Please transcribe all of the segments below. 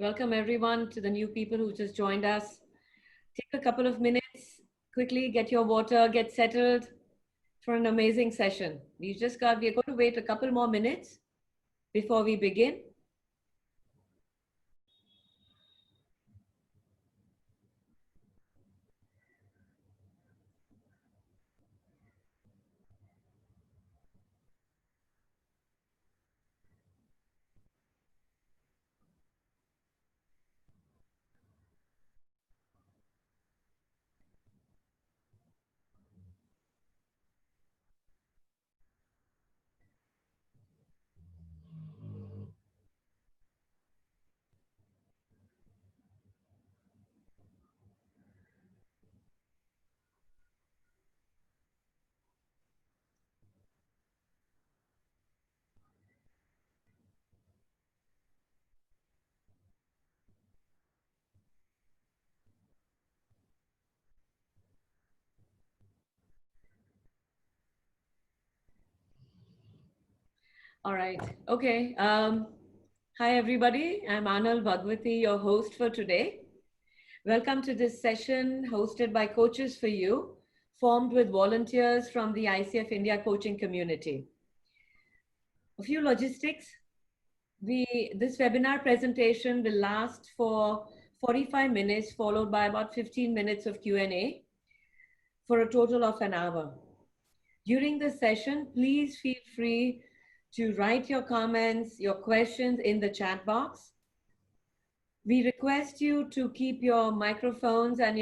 Welcome everyone to the new people who just joined us. Take a couple of minutes, quickly get your water, get settled for an amazing session. We're going to wait a couple more minutes before we begin. All right. Okay. Hi, everybody. I'm Anal Bhagwati, your host for today. Welcome to this session hosted by Coaches for You, formed with volunteers from the ICF India coaching community. A few logistics. This webinar presentation will last for 45 minutes, followed by about 15 minutes of Q&A for a total of an hour. During the session, please feel free to write your comments, your questions in the chat box. We request you to keep your microphones and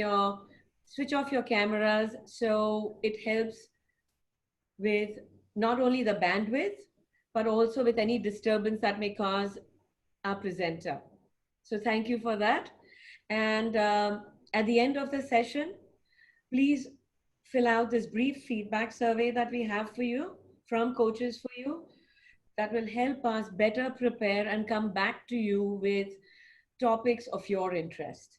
switch off your cameras so it helps with not only the bandwidth, but also with any disturbance that may cause our presenter. So thank you for that. And at the end of the session, please fill out this brief feedback survey that we have for you from Coaches for You that will help us better prepare and come back to you with topics of your interest.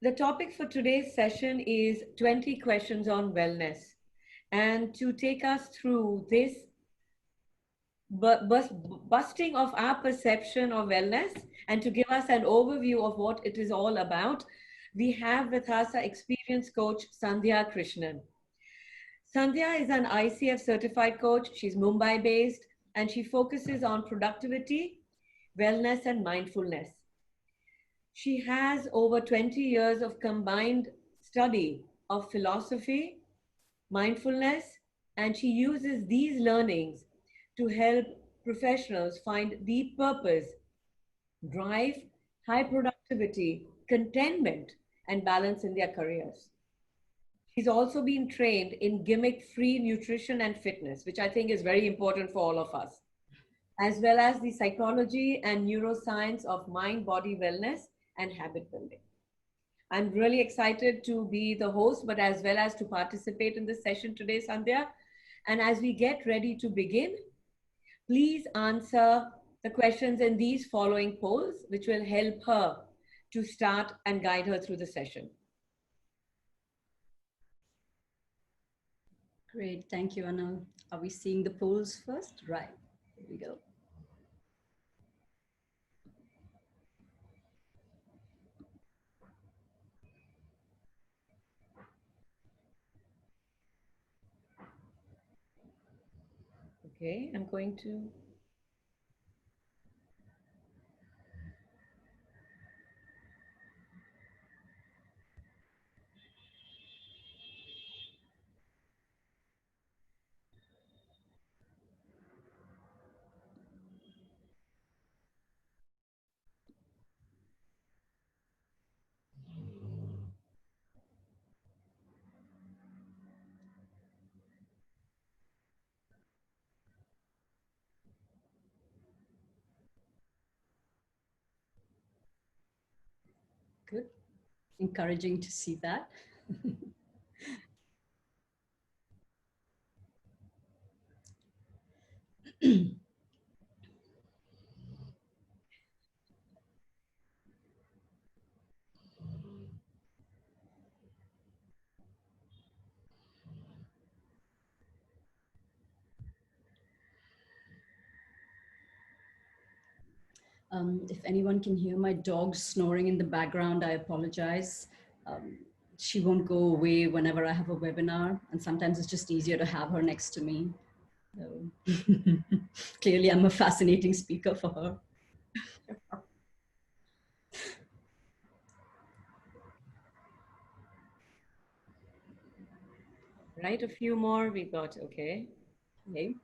The topic for today's session is 20 questions on wellness. And to take us through this busting of our perception of wellness and to give us an overview of what it is all about, we have with us our experienced coach, Sandhya Krishnan. Sandhya is an ICF certified coach. She's Mumbai based and she focuses on productivity, wellness, and mindfulness. She has over 20 years of combined study of philosophy, mindfulness, and she uses these learnings to help professionals find deep purpose, drive, high productivity, contentment, and balance in their careers. She's also been trained in gimmick-free nutrition and fitness, which I think is very important for all of us, as well as the psychology and neuroscience of mind-body wellness and habit building. I'm really excited to be the host, but as well as to participate in this session today, Sandhya. And as we get ready to begin, please answer the questions in these following polls, which will help her to start and guide her through the session. Great, thank you, Anna. Are we seeing the polls first? Right, here we go. Okay, I'm going to. Good, encouraging to see that. If anyone can hear my dog snoring in the background, I apologize. She won't go away whenever I have a webinar, and sometimes it's just easier to have her next to me. So clearly, I'm a fascinating speaker for her. Right, a few more we got, okay. Okay.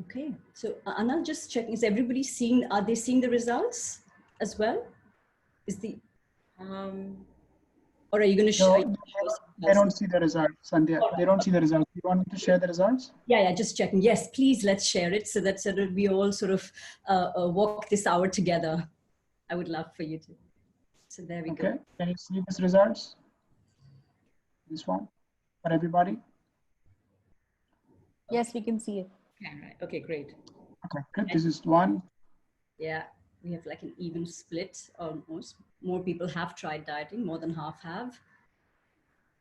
Okay, so Anna, just checking, is everybody seeing, are they seeing the results as well? Is the, or are you going to show? No, they don't see the results, Sandhya. They don't see the results. You want me to share the results? Yeah, just checking. Yes, please, let's share it so that we all sort of walk this hour together. I would love for you to. So there we go. Okay, can you see these results? This one for everybody? Yes, we can see it. Okay, great. Okay, good. This is one. Yeah, we have like an even split almost. More people have tried dieting, more than half have.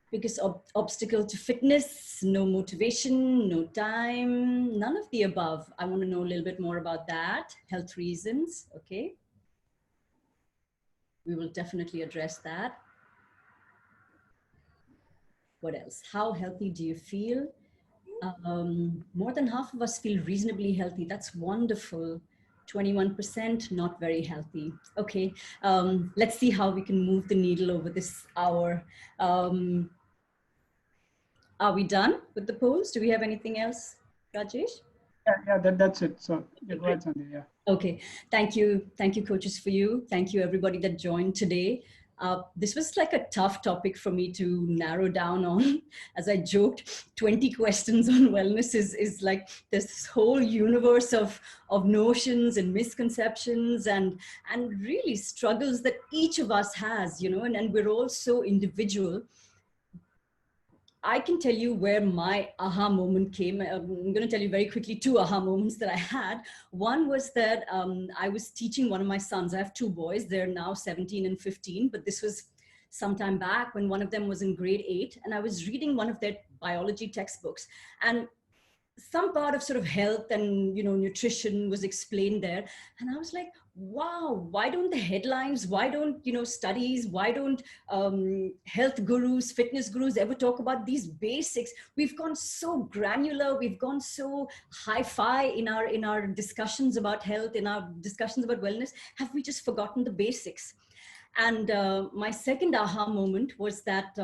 Biggest obstacle to fitness, no motivation, no time, none of the above. I want to know a little bit more about that. Health reasons, okay. We will definitely address that. What else? How healthy do you feel? More than half of us feel reasonably healthy. That's wonderful. 21% not very healthy. Okay, let's see how we can move the needle over this hour. Are we done with the polls? Do we have anything else, Rajesh? Yeah, that's it. So yeah, go ahead, Sandhya. Yeah. Okay, thank you, Coaches for You. Thank you, everybody that joined today. This was like a tough topic for me to narrow down on. As I joked, 20 questions on wellness is like this whole universe of notions and misconceptions and really struggles that each of us has, you know, and we're all so individual. I can tell you where my aha moment came. I'm going to tell you very quickly 2 aha moments that I had. One was that I was teaching one of my sons. I have 2 boys. They're now 17 and 15, but this was some time back when one of them was in grade 8, and I was reading one of their biology textbooks, and some part of sort of health and, you know, nutrition was explained there. And I was like, wow, why don't the headlines, why don't, you know, studies, why don't health gurus, fitness gurus ever talk about these basics? We've gone so granular, we've gone so hi-fi in our discussions about health, in our discussions about wellness. Have we just forgotten the basics? And my second aha moment was that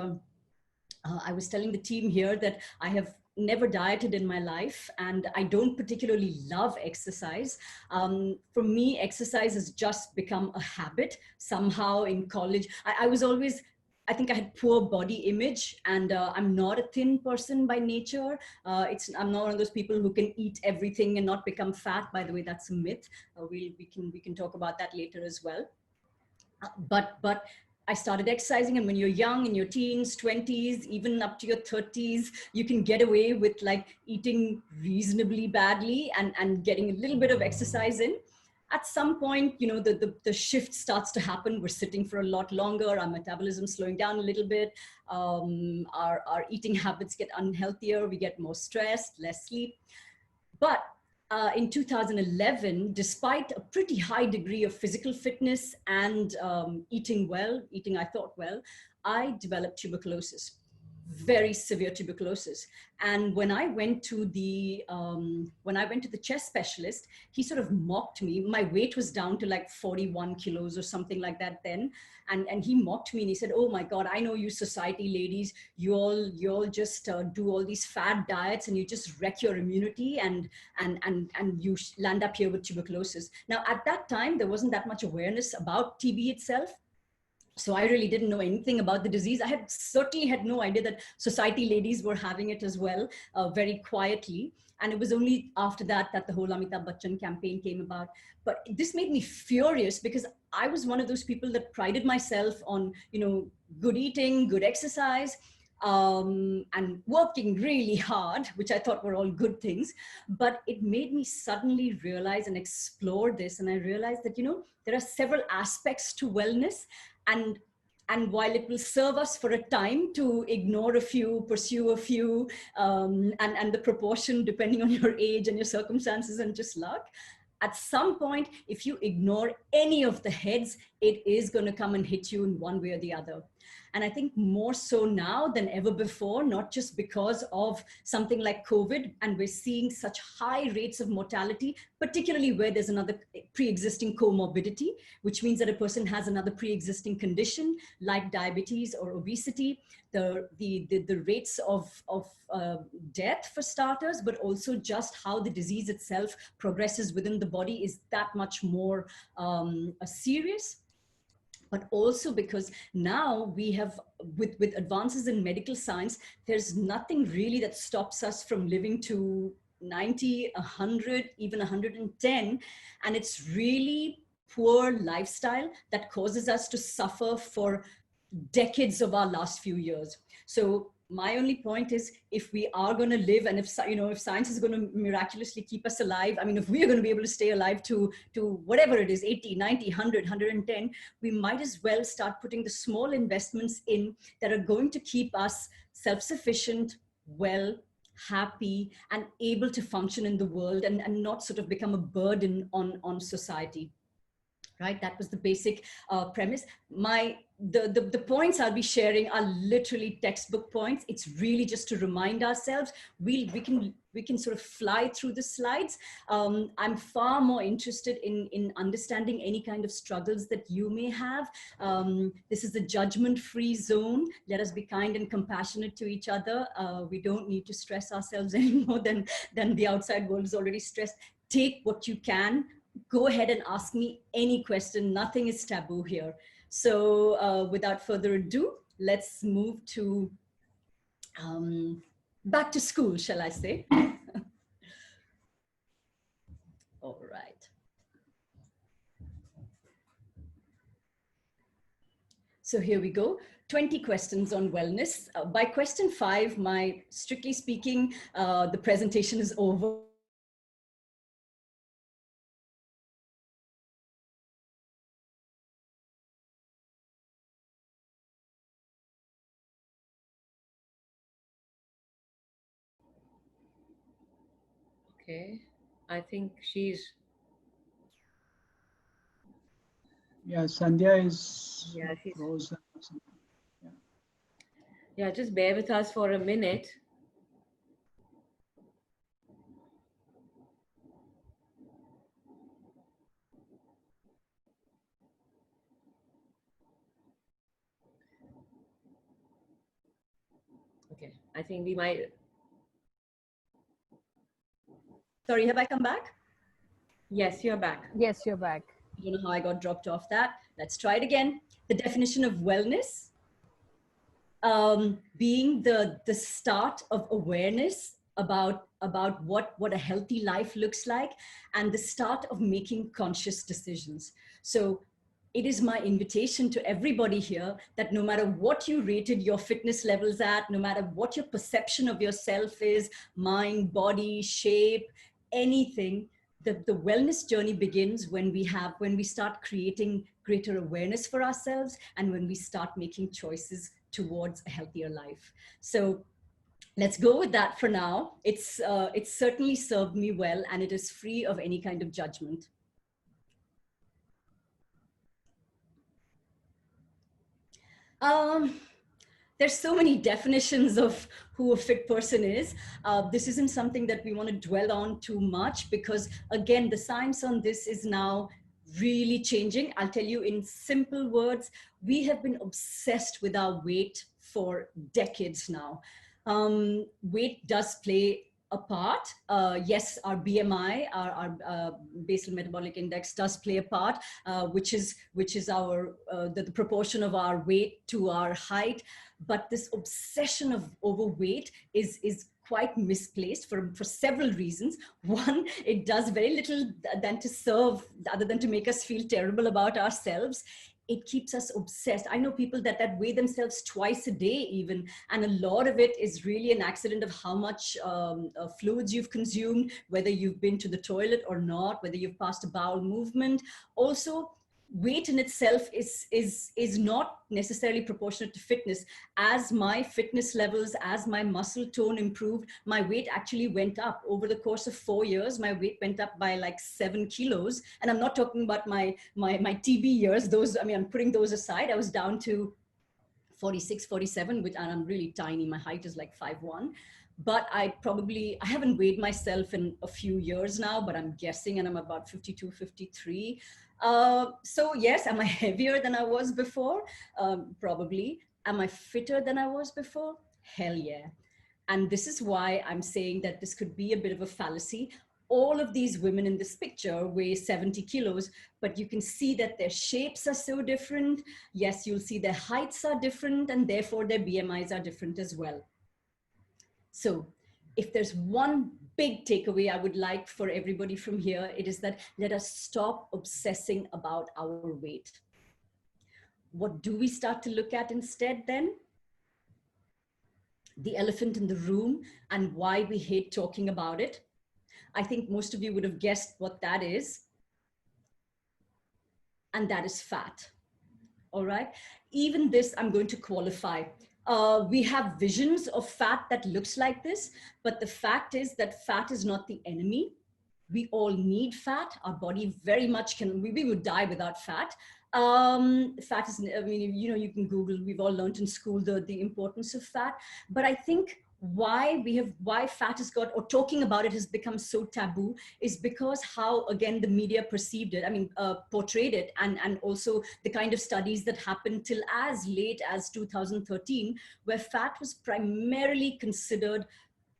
I was telling the team here that I have never dieted in my life, and I don't particularly love exercise. For me, exercise has just become a habit. Somehow in college, I was always, I think I had poor body image, and I'm not a thin person by nature. I'm not one of those people who can eat everything and not become fat. By the way, that's a myth. We can talk about that later as well. But I started exercising, and when you're young, in your teens, 20s, even up to your 30s, you can get away with like eating reasonably badly and getting a little bit of exercise in. At some point, you know, the shift starts to happen. We're sitting for a lot longer. Our metabolism slowing down a little bit. Our eating habits get unhealthier. We get more stressed, less sleep. But in 2011, despite a pretty high degree of physical fitness and eating I thought well, I developed tuberculosis, very severe tuberculosis. And when I went to the chest specialist, he sort of mocked me. My weight was down to like 41 kilos or something like that then. And he mocked me and he said, oh my God, I know you society ladies, you all just do all these fad diets and you just wreck your immunity and you land up here with tuberculosis. Now, at that time, there wasn't that much awareness about TB itself. So I really didn't know anything about the disease. I certainly had no idea that society ladies were having it as well, very quietly. And it was only after that the whole Amitabh Bachchan campaign came about. But this made me furious because I was one of those people that prided myself on, you know, good eating, good exercise. and working really hard, which I thought were all good things. But it made me suddenly realize and explore this. And I realized that, there are several aspects to wellness, and while it will serve us for a time to ignore a few, pursue a few, and the proportion depending on your age and your circumstances and just luck, at some point, if you ignore any of the heads, it is going to come and hit you in one way or the other. And I think more so now than ever before, not just because of something like COVID, and we're seeing such high rates of mortality, particularly where there's another pre-existing comorbidity, which means that a person has another pre-existing condition like diabetes or obesity. The rates of death for starters, but also just how the disease itself progresses within the body is that much more serious. But also because now we have, with advances in medical science, there's nothing really that stops us from living to 90, 100, even 110. And it's really poor lifestyle that causes us to suffer for decades of our last few years. So my only point is, if we are going to live, and if science is going to miraculously keep us alive, I mean, if we are going to be able to stay alive to whatever it is, 80, 90, 100, 110, we might as well start putting the small investments in that are going to keep us self-sufficient, well, happy, and able to function in the world, and not sort of become a burden on society. Right? That was the basic premise. The points I'll be sharing are literally textbook points. It's really just to remind ourselves. We can sort of fly through the slides. I'm far more interested in understanding any kind of struggles that you may have. This is a judgment-free zone. Let us be kind and compassionate to each other. We don't need to stress ourselves any more than the outside world is already stressed. Take what you can. Go ahead and ask me any question. Nothing is taboo here. So without further ado, let's move to back to school, shall I say? All right. So here we go. 20 questions on wellness. By question 5, strictly speaking, the presentation is over. Okay, I think she's. Yeah, Sandhya is she's frozen. Yeah, just bear with us for a minute. Okay, I think we might. Sorry, have I come back? Yes, you're back. Yes, you're back. I don't know how I got dropped off that. Let's try it again. The definition of wellness being the start of awareness about what a healthy life looks like, and the start of making conscious decisions. So it is my invitation to everybody here that no matter what you rated your fitness levels at, no matter what your perception of yourself is, mind, body, shape, anything, the wellness journey begins when we start creating greater awareness for ourselves, and when we start making choices towards a healthier life. So let's go with that for now. It's certainly served me well, and it is free of any kind of judgment. There's so many definitions of who a fit person is. This isn't something that we want to dwell on too much, because again, the science on this is now really changing. I'll tell you in simple words, we have been obsessed with our weight for decades now. Weight does play a part. Yes, our BMI, our basal metabolic index, does play a part, which is our the proportion of our weight to our height. But this obsession of overweight is quite misplaced for several reasons. One, it does very little than to serve, other than to make us feel terrible about ourselves. it keeps us obsessed. I know people that weigh themselves twice a day even, and a lot of it is really an accident of how much fluids you've consumed, whether you've been to the toilet or not, whether you've passed a bowel movement. Also, weight in itself is not necessarily proportionate to fitness. As my fitness levels, as my muscle tone improved, my weight actually went up over the course of 4 years. My weight went up by like 7 kilos. And I'm not talking about my TB years. Those, I mean, I'm putting those aside. I was down to 46, 47, which, and I'm really tiny. My height is like 5'1". But I haven't weighed myself in a few years now, but I'm guessing, and I'm about 52, 53. So yes, am I heavier than I was before? Probably. Am I fitter than I was before? Hell yeah. And this is why I'm saying that this could be a bit of a fallacy. All of these women in this picture weigh 70 kilos, but you can see that their shapes are so different. Yes, you'll see their heights are different, and therefore their BMIs are different as well. So if there's one big takeaway I would like for everybody from here, it is that let us stop obsessing about our weight. What do we start to look at instead then? The elephant in the room and why we hate talking about it. I think most of you would have guessed what that is. And that is fat. All right. Even this, I'm going to qualify. We have visions of fat that looks like this, but the fact is that fat is not the enemy. We all need fat. Our body very much can, we would die without fat. Fat is, I mean, you know, you can Google, we've all learned in school the importance of fat, but I think why fat has got, or talking about it has become so taboo is because how, again, the media perceived it, I mean, portrayed it, and also the kind of studies that happened till as late as 2013, where fat was primarily considered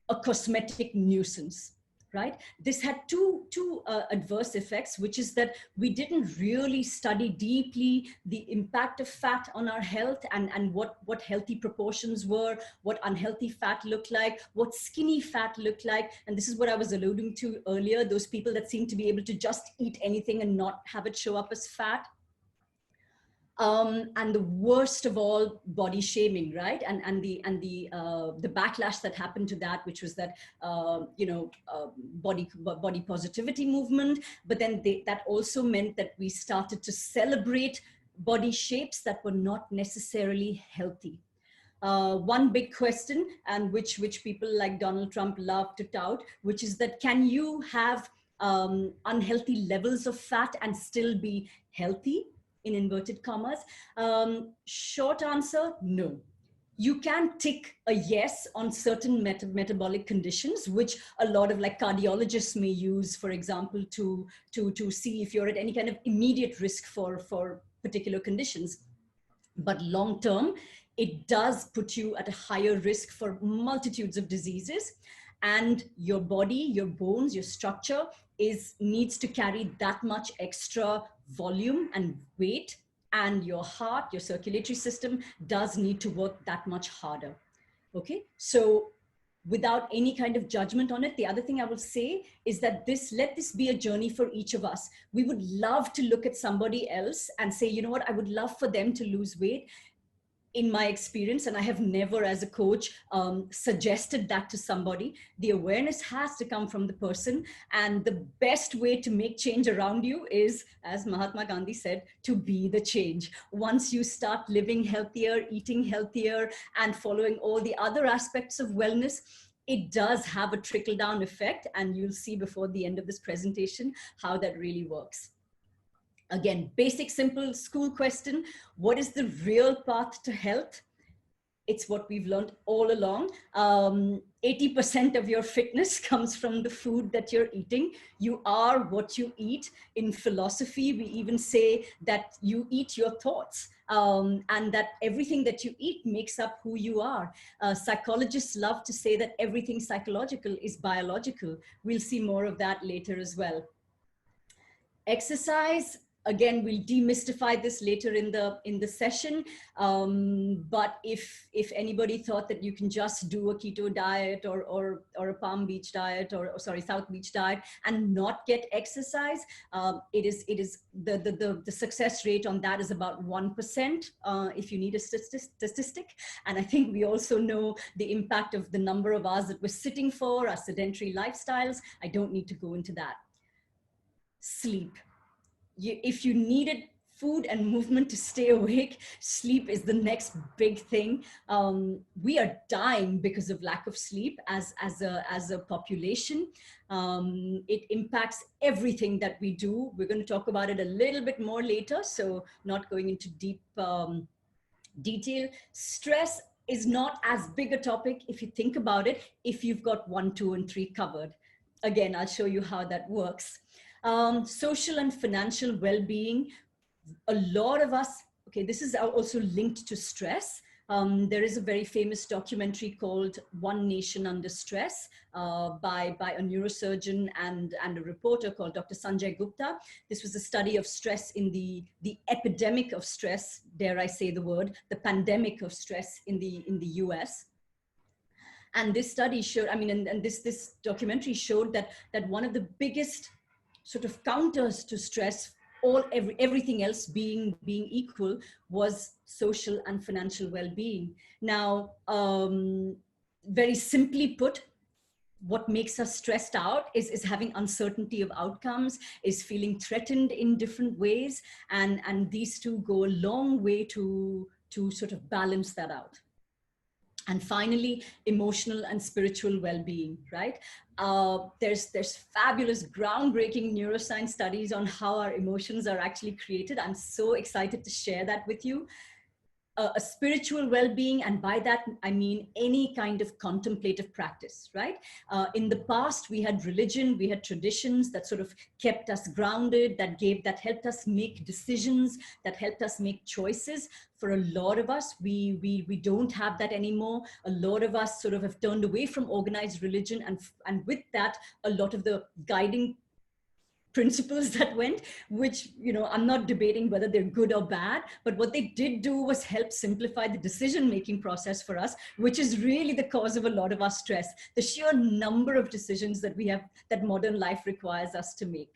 a cosmetic nuisance. Right? This had two adverse effects, which is that we didn't really study deeply the impact of fat on our health, and what healthy proportions were, what unhealthy fat looked like, what skinny fat looked like. And this is what I was alluding to earlier, those people that seem to be able to just eat anything and not have it show up as fat. And the worst of all, body shaming, right? And the backlash that happened to that, which was that body positivity movement. But then that also meant that we started to celebrate body shapes that were not necessarily healthy. One big question, and which people like Donald Trump love to tout, which is that can you have unhealthy levels of fat and still be healthy? In inverted commas. Short answer, no. You can tick a yes on certain metabolic conditions, which a lot of like cardiologists may use, for example, to see if you're at any kind of immediate risk for particular conditions. But long term, it does put you at a higher risk for multitudes of diseases. And your body, your bones, your structure needs to carry that much extra volume and weight, and your heart, your circulatory system does need to work that much harder. Okay, so without any kind of judgment on it, the other thing I will say is that let this be a journey for each of us. We would love to look at somebody else and say, you know what, I would love for them to lose weight. In my experience, and I have never as a coach suggested that to somebody, the awareness has to come from the person. And the best way to make change around you is, as Mahatma Gandhi said, to be the change. Once you start living healthier, eating healthier, and following all the other aspects of wellness, it does have a trickle-down effect. And you'll see before the end of this presentation how that really works. Again, basic, simple school question. What is the real path to health? It's what we've learned all along. 80% of your fitness comes from the food that you're eating. You are what you eat. In philosophy, we even say that you eat your thoughts, and that everything that you eat makes up who you are. Psychologists love to say that everything psychological is biological. We'll see more of that later as well. Exercise, Again, we'll demystify this later in the session. But if anybody thought that you can just do a keto diet or a Palm Beach diet or sorry, South Beach diet and not get exercise, it is the success rate on that is about 1%, if you need a statistic. And I think we also know the impact of the number of hours that we're sitting for, our sedentary lifestyles. I don't need to go into that. Sleep. If you needed food and movement to stay awake, sleep is the next big thing. We are dying because of lack of sleep as a population. It impacts everything that we do. We're going to talk about it a little bit more later, so not going into deep detail. Stress is not as big a topic if you think about it, if you've got 1, 2, and 3 covered. Again, I'll show you how that works. Social and financial well-being. A lot of us, okay, this is also linked to stress. There is a very famous documentary called One Nation Under Stress by a neurosurgeon and a reporter called Dr. Sanjay Gupta. This was a study of stress in the epidemic of stress, dare I say the word, the pandemic of stress in the US. And this study showed, I mean, and this documentary showed that one of the biggest sort of counters to stress, everything else being equal, was social and financial well-being. Now, very simply put, what makes us stressed out is having uncertainty of outcomes, is feeling threatened in different ways, and these two go a long way to sort of balance that out. And finally, emotional and spiritual well-being, right? There's fabulous, groundbreaking neuroscience studies on how our emotions are actually created. I'm so excited to share that with you. A spiritual well-being, and by that I mean any kind of contemplative practice, right? In the past, we had religion, we had traditions that sort of kept us grounded, that helped us make decisions, that helped us make choices. For a lot of us, we don't have that anymore. A lot of us sort of have turned away from organized religion, and with that, a lot of the guiding principles that went, which, you know, I'm not debating whether they're good or bad, but what they did do was help simplify the decision-making process for us, which is really the cause of a lot of our stress, the sheer number of decisions that we have, that modern life requires us to make.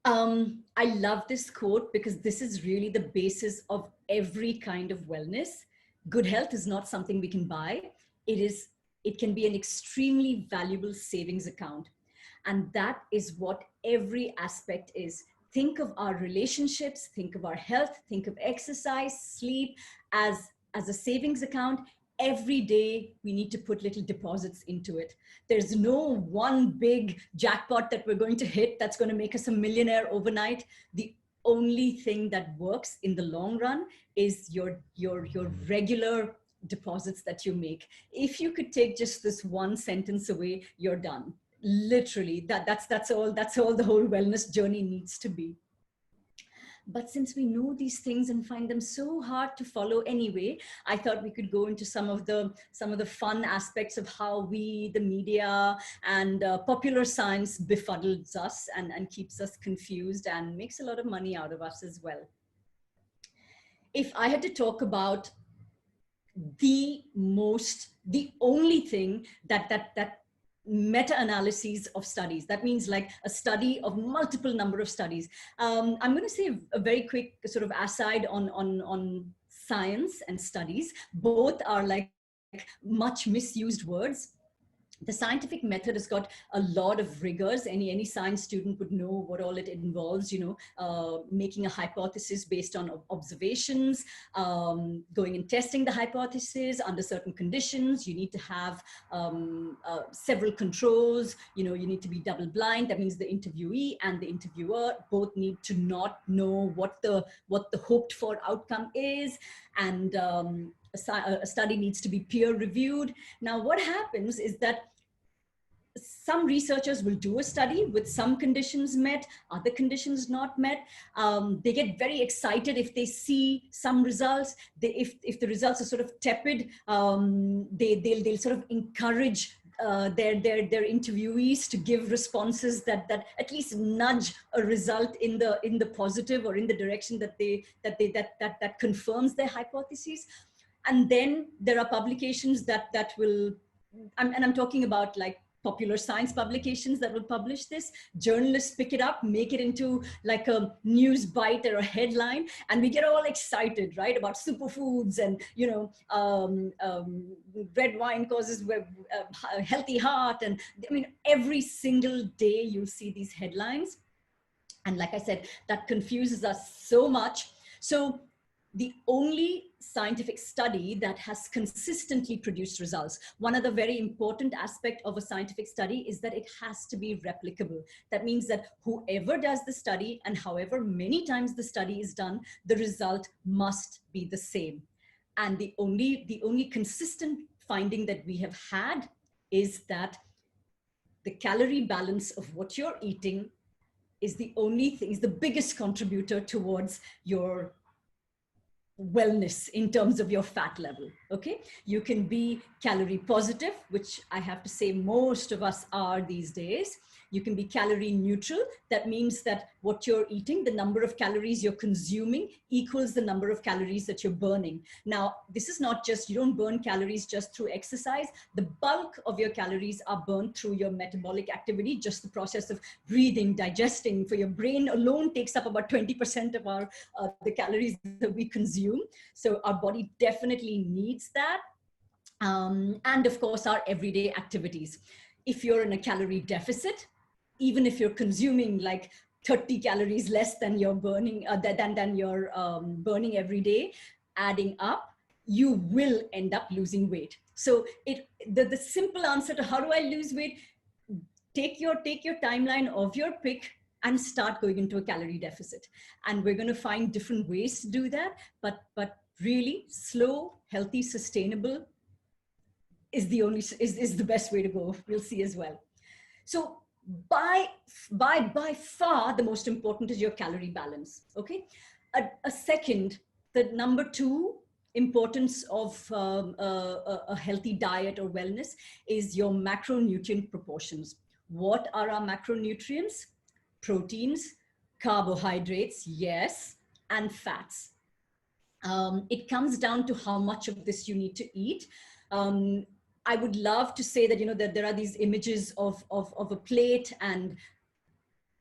I love this quote because this is really the basis of every kind of wellness. Good health is not something we can buy. It can be an extremely valuable savings account. And that is what every aspect is. Think of our relationships, think of our health, think of exercise, sleep as a savings account. Every day we need to put little deposits into it. There's no one big jackpot that we're going to hit that's going to make us a millionaire overnight. The only thing that works in the long run is your regular deposits that you make. If you could take just this one sentence away, you're done. Literally, that's all the whole wellness journey needs to be. But since we know these things and find them so hard to follow anyway, I thought we could go into some of the fun aspects of how the media and popular science befuddles us and keeps us confused and makes a lot of money out of us as well. If I had to talk about the only thing that meta-analyses of studies, that means like a study of multiple number of studies. I'm going to say a very quick sort of aside on science and studies. Both are like much misused words. The scientific method has got a lot of rigors. Any science student would know what all it involves, you know, making a hypothesis based on observations, going and testing the hypothesis under certain conditions. You need to have several controls. You know, you need to be double blind. That means the interviewee and the interviewer both need to not know what the hoped for outcome is. And a study needs to be peer reviewed. Now, what happens is that some researchers will do a study with some conditions met, other conditions not met. They get very excited if they see some results. If the results are sort of tepid, they'll sort of encourage their interviewees to give responses that at least nudge a result in the positive or in the direction that confirms their hypotheses. And then there are publications that will, and I'm talking about like popular science publications that will publish this. Journalists pick it up, make it into like a news bite or a headline, and we get all excited, right, about superfoods and, you know, red wine causes a healthy heart. And I mean, every single day you'll see these headlines. And like I said, that confuses us so much. So the only scientific study that has consistently produced results. One other very important aspect of a scientific study is that it has to be replicable. That means that whoever does the study and however many times the study is done, the result must be the same. And the only consistent finding that we have had is that the calorie balance of what you're eating is the only thing, is the biggest contributor towards your wellness in terms of your fat level. Okay, you can be calorie positive, which I have to say most of us are these days. You can be calorie neutral. That means that what you're eating, the number of calories you're consuming equals the number of calories that you're burning. Now, this is not just, you don't burn calories just through exercise. The bulk of your calories are burned through your metabolic activity. Just the process of breathing, digesting for your brain alone takes up about 20% of our the calories that we consume. So our body definitely needs that. And of course, our everyday activities. If you're in a calorie deficit, even if you're consuming like 30 calories less than you're burning, than you're burning every day, adding up, you will end up losing weight. So the simple answer to how do I lose weight, take your timeline of your pick and start going into a calorie deficit. And we're going to find different ways to do that. But really slow, healthy, sustainable is the best way to go. We'll see as well. So by far, the most important is your calorie balance. Okay. A second, the number two importance of a healthy diet or wellness is your macronutrient proportions. What are our macronutrients? Proteins, carbohydrates, yes, and fats. It comes down to how much of this you need to eat. I would love to say that, you know, that there are these images of a plate, and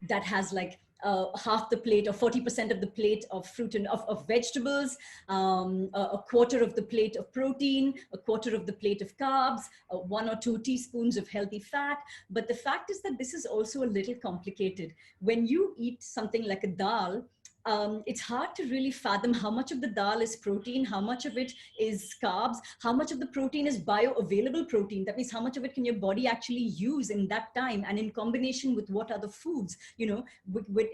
that has like half the plate or 40% of the plate of fruit and of vegetables, a quarter of the plate of protein, a quarter of the plate of carbs, 1 or 2 teaspoons of healthy fat. But the fact is that this is also a little complicated. When you eat something like a dal, it's hard to really fathom how much of the dal is protein, how much of it is carbs, how much of the protein is bioavailable protein. That means how much of it can your body actually use in that time, and in combination with what other foods, you know,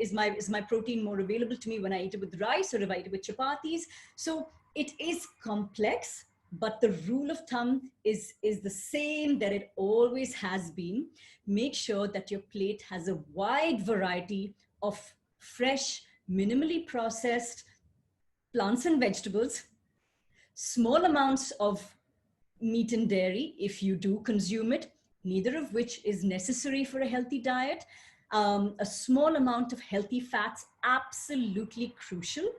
is my protein more available to me when I eat it with rice or if I eat it with chapatis. So it is complex, but the rule of thumb is the same that it always has been. Make sure that your plate has a wide variety of fresh, minimally processed plants and vegetables, small amounts of meat and dairy if you do consume it, neither of which is necessary for a healthy diet. A small amount of healthy fats, absolutely crucial.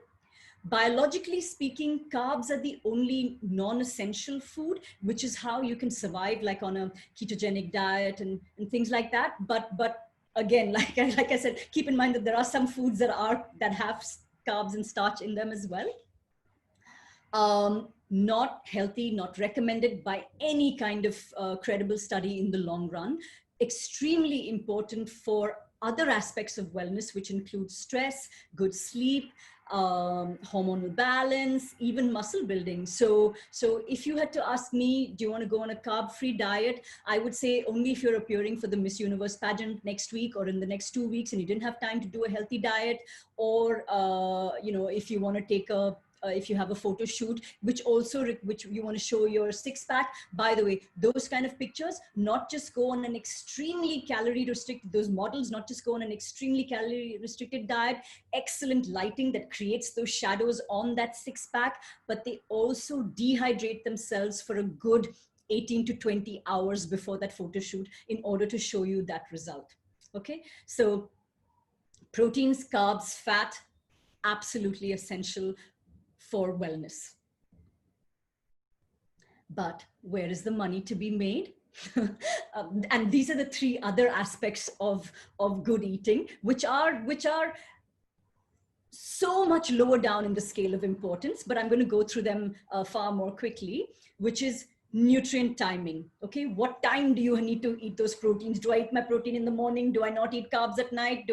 Biologically speaking, carbs are the only non-essential food, which is how you can survive like on a ketogenic diet and things like that. But again, like I said, keep in mind that there are some foods that have carbs and starch in them as well. Not healthy, not recommended by any kind of credible study in the long run. Extremely important for other aspects of wellness, which include stress, good sleep, hormonal balance, even muscle building. So if you had to ask me, do you want to go on a carb-free diet? I would say only if you're appearing for the Miss Universe pageant next week or in the next 2 weeks and you didn't have time to do a healthy diet, or you know, if you want to take if you have a photo shoot, which you want to show your six-pack. By the way, those kind of pictures, not just go on an extremely calorie restricted, those models not just go on an extremely calorie restricted diet, excellent lighting that creates those shadows on that six-pack, but they also dehydrate themselves for a good 18 to 20 hours before that photo shoot in order to show you that result. Okay, so proteins, carbs, fat, absolutely essential for wellness. But where is the money to be made? And these are the three other aspects of good eating, which are so much lower down in the scale of importance, but I'm going to go through them far more quickly, which is nutrient timing. Okay, what time do you need to eat those proteins? Do I eat my protein in the morning? Do I not eat carbs at night?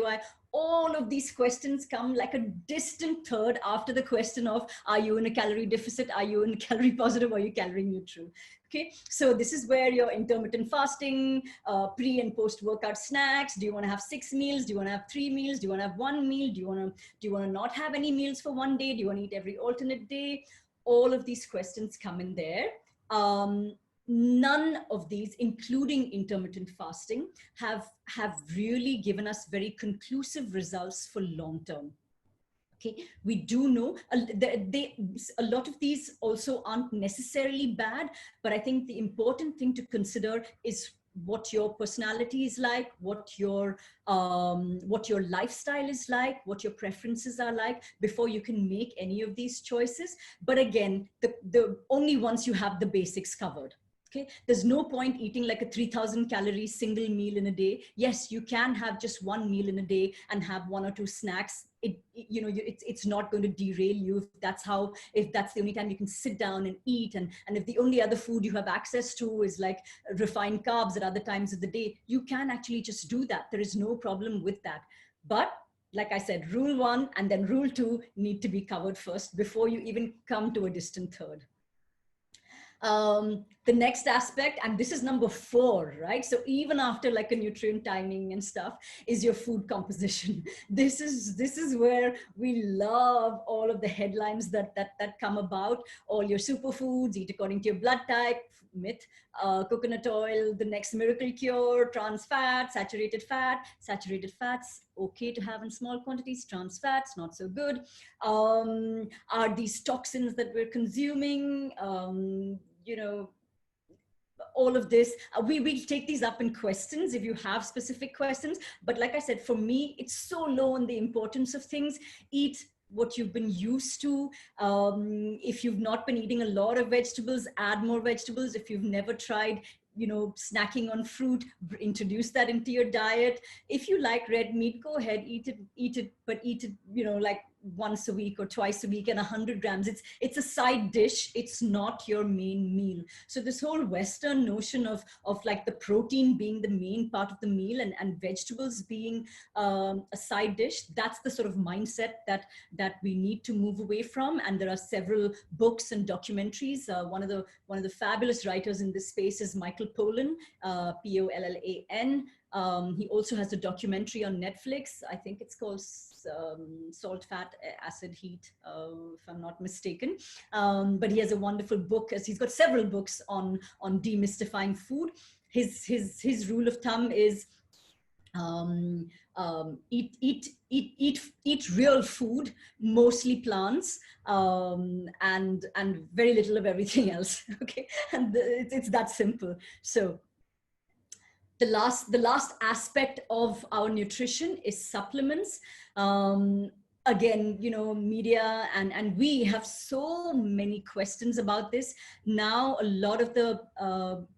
All of these questions come like a distant third after the question of, are you in a calorie deficit? Are you in calorie positive? Are you calorie neutral? Okay, so this is where your intermittent fasting, pre and post workout snacks. Do you want to have 6 meals? Do you want to have 3 meals? Do you want to have 1 meal? Do you want to not have any meals for one day? Do you want to eat every alternate day? All of these questions come in there. None of these, including intermittent fasting, have really given us very conclusive results for long term. Okay, we do know a lot of these also aren't necessarily bad, but I think the important thing to consider is what your personality is like, what your lifestyle is like, what your preferences are like, before you can make any of these choices. But again, the only once you have the basics covered. Okay, there's no point eating like a 3,000 calorie single meal in a day. Yes, you can have just 1 meal in a day and have 1 or 2 snacks. It's not going to derail you if that's the only time you can sit down and eat, and if the only other food you have access to is like refined carbs at other times of the day, you can actually just do that. There is no problem with that. But like I said, rule 1 and then rule 2 need to be covered first before you even come to a distant third. The next aspect, and this is number 4, right? So even after like a nutrient timing and stuff, is your food composition. This is where we love all of the headlines that come about. All your superfoods, eat according to your blood type, myth, coconut oil, the next miracle cure, trans fat, saturated fats, okay to have in small quantities, trans fats, not so good. Are these toxins that we're consuming, all of this, we'll take these up in questions if you have specific questions. But like I said, for me, it's so low on the importance of things. Eat what you've been used to. If you've not been eating a lot of vegetables, add more vegetables. If you've never tried snacking on fruit, introduce that into your diet. If you like red meat, go ahead, eat it, but eat it, like once a week or twice a week, and 100 grams. It's a side dish. It's not your main meal. So this whole Western notion of like the protein being the main part of the meal and vegetables being a side dish, that's the sort of mindset that we need to move away from. And there are several books and documentaries. One of the fabulous writers in this space is Michael Pollan, Pollan. He also has a documentary on Netflix. I think it's called Salt, Fat, Acid, Heat, if I'm not mistaken. But he has a wonderful book, as he's got several books on demystifying food. His rule of thumb is eat real food, mostly plants, and very little of everything else. Okay, and it's that simple. So the last aspect of our nutrition is supplements. Again, media and we have so many questions about this. Now, a lot of the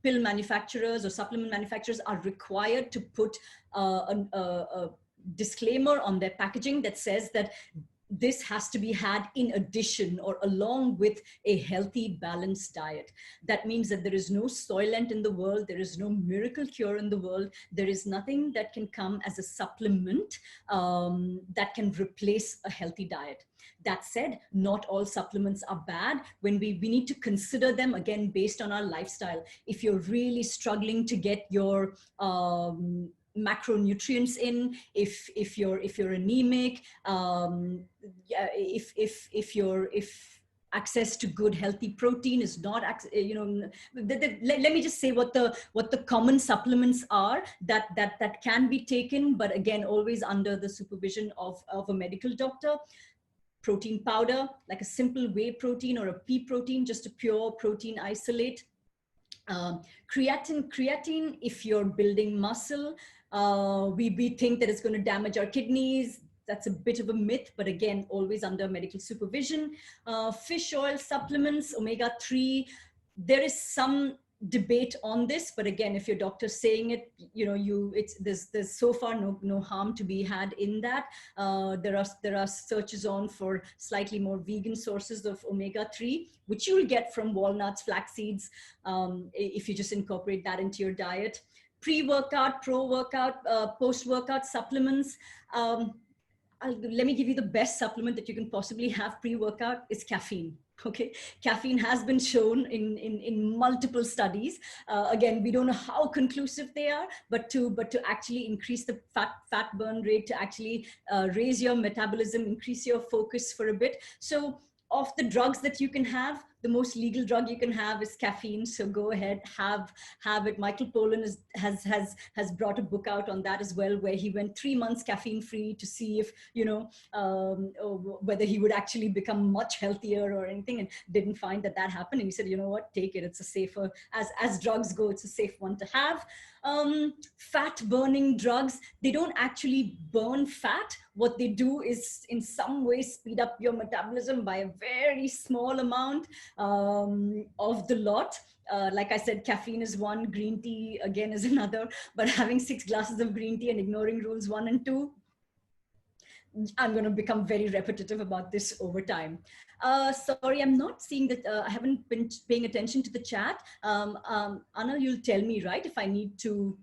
pill manufacturers or supplement manufacturers are required to put a disclaimer on their packaging that says that this has to be had in addition or along with a healthy, balanced diet. That means that there is no Soylent in the world. There is no miracle cure in the world. There is nothing that can come as a supplement that can replace a healthy diet. That said, not all supplements are bad. When we need to consider them, again, based on our lifestyle. If you're really struggling to get your macronutrients in, if you're anemic, if access to good healthy protein is not, let me just say what the common supplements are that can be taken, but again, always under the supervision of a medical doctor. Protein powder, like a simple whey protein or a pea protein, just a pure protein isolate. Creatine, if you're building muscle, we think that it's going to damage our kidneys. That's a bit of a myth, but again, always under medical supervision. Fish oil supplements, omega-3, there is some debate on this, but again, if your doctor's saying it, there's so far no harm to be had in that. There are searches on for slightly more vegan sources of omega-3, which you'll get from walnuts, flax seeds, if you just incorporate that into your diet. Pre-workout, pro-workout, post-workout supplements. Let me give you the best supplement that you can possibly have pre-workout is caffeine. Okay, caffeine has been shown in multiple studies. Again, we don't know how conclusive they are, but to actually increase the fat burn rate, to actually raise your metabolism, increase your focus for a bit. So of the drugs that you can have, the most legal drug you can have is caffeine. So go ahead, have it. Michael Pollan has brought a book out on that as well, where he went 3 months caffeine free to see if, whether he would actually become much healthier or anything, and didn't find that happened. And he said, you know what, take it. It's a safer, as drugs go, it's a safe one to have. Fat burning drugs, they don't actually burn fat. What they do is in some way speed up your metabolism by a very small amount of the lot. Like I said, caffeine is one, green tea again is another, but having 6 glasses of green tea and ignoring rules 1 and 2, I'm going to become very repetitive about this over time. Sorry, I'm not seeing that. I haven't been paying attention to the chat. Anna, you'll tell me, right, if I need to.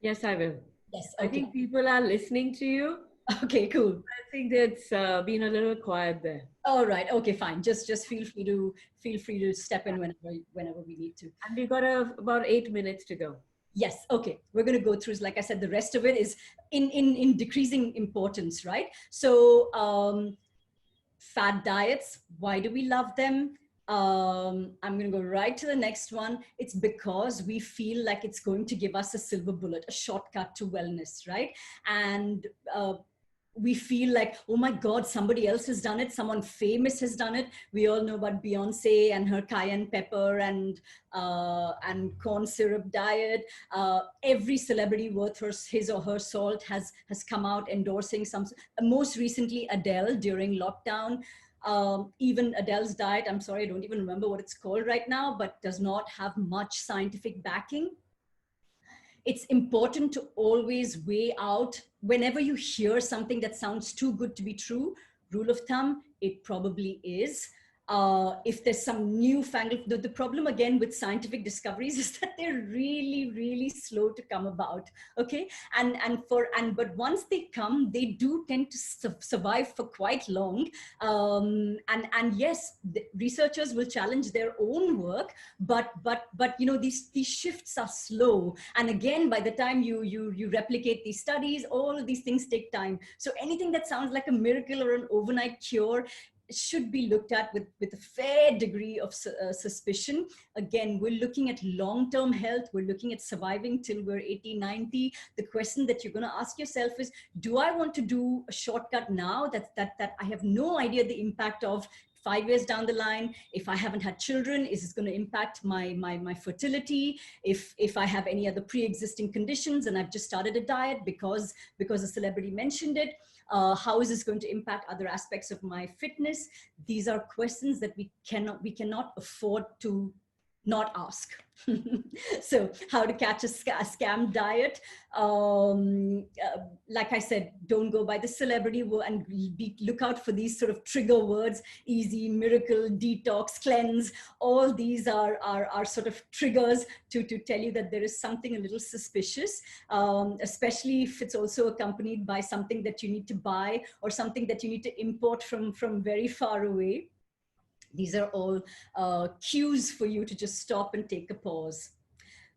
Yes, I will. Yes. Okay. I think people are listening to you. Okay, cool. I think it's been a little quiet there. All right. Okay, fine. Just feel free to step in whenever we need to. And we've got about 8 minutes to go. Yes. Okay. We're going to go through, like I said, the rest of it is in decreasing importance, right? So fad diets, why do we love them? I'm going to go right to the next one. It's because we feel like it's going to give us a silver bullet, a shortcut to wellness, right? And we feel like, oh my God, somebody else has done it. Someone famous has done it. We all know about Beyonce and her cayenne pepper and corn syrup diet. Every celebrity worth his or her salt has come out endorsing some. Most recently, Adele during lockdown. Even Adele's diet, I'm sorry, I don't even remember what it's called right now, but does not have much scientific backing. It's important to always weigh out whenever you hear something that sounds too good to be true. Rule of thumb, it probably is. If there's some newfangled, the problem again with scientific discoveries is that they're really, really slow to come about. Okay, but once they come, they do tend to survive for quite long. And yes, the researchers will challenge their own work, but these shifts are slow. And again, by the time you replicate these studies, all of these things take time. So anything that sounds like a miracle or an overnight cure should be looked at with a fair degree of suspicion. Again, we're looking at long-term health. We're looking at surviving till we're 80, 90. The question that you're going to ask yourself is, do I want to do a shortcut now that I have no idea the impact of 5 years down the line? If I haven't had children, is this going to impact my fertility? If I have any other pre-existing conditions and I've just started a diet because a celebrity mentioned it, how is this going to impact other aspects of my fitness? These are questions that we cannot afford to not ask. So how to catch a scam diet? Like I said, don't go by the celebrity and look out for these sort of trigger words: easy, miracle, detox, cleanse. All these are sort of triggers to tell you that there is something a little suspicious, especially if it's also accompanied by something that you need to buy or something that you need to import from very far away. These are all cues for you to just stop and take a pause.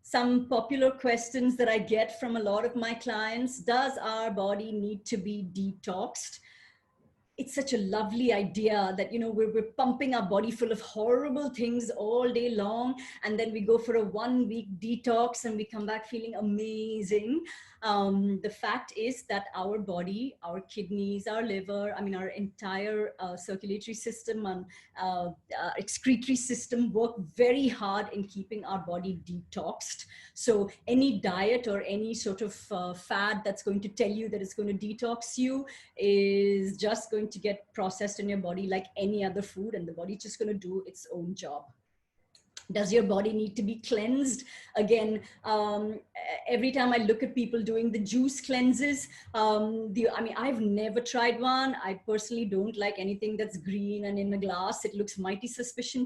Some popular questions that I get from a lot of my clients: does our body need to be detoxed? It's such a lovely idea that, we're pumping our body full of horrible things all day long, and then we go for a 1-week detox and we come back feeling amazing. The fact is that our body, our kidneys, our liver, I mean, our entire circulatory system and excretory system work very hard in keeping our body detoxed. So any diet or any sort of fad that's going to tell you that it's going to detox you is just going to get processed in your body like any other food, and the body's just going to do its own job. Does your body need to be cleansed? Again, every time I look at people doing the juice cleanses, I mean, I've never tried one. I personally don't like anything that's green and in a glass. It looks mighty suspicious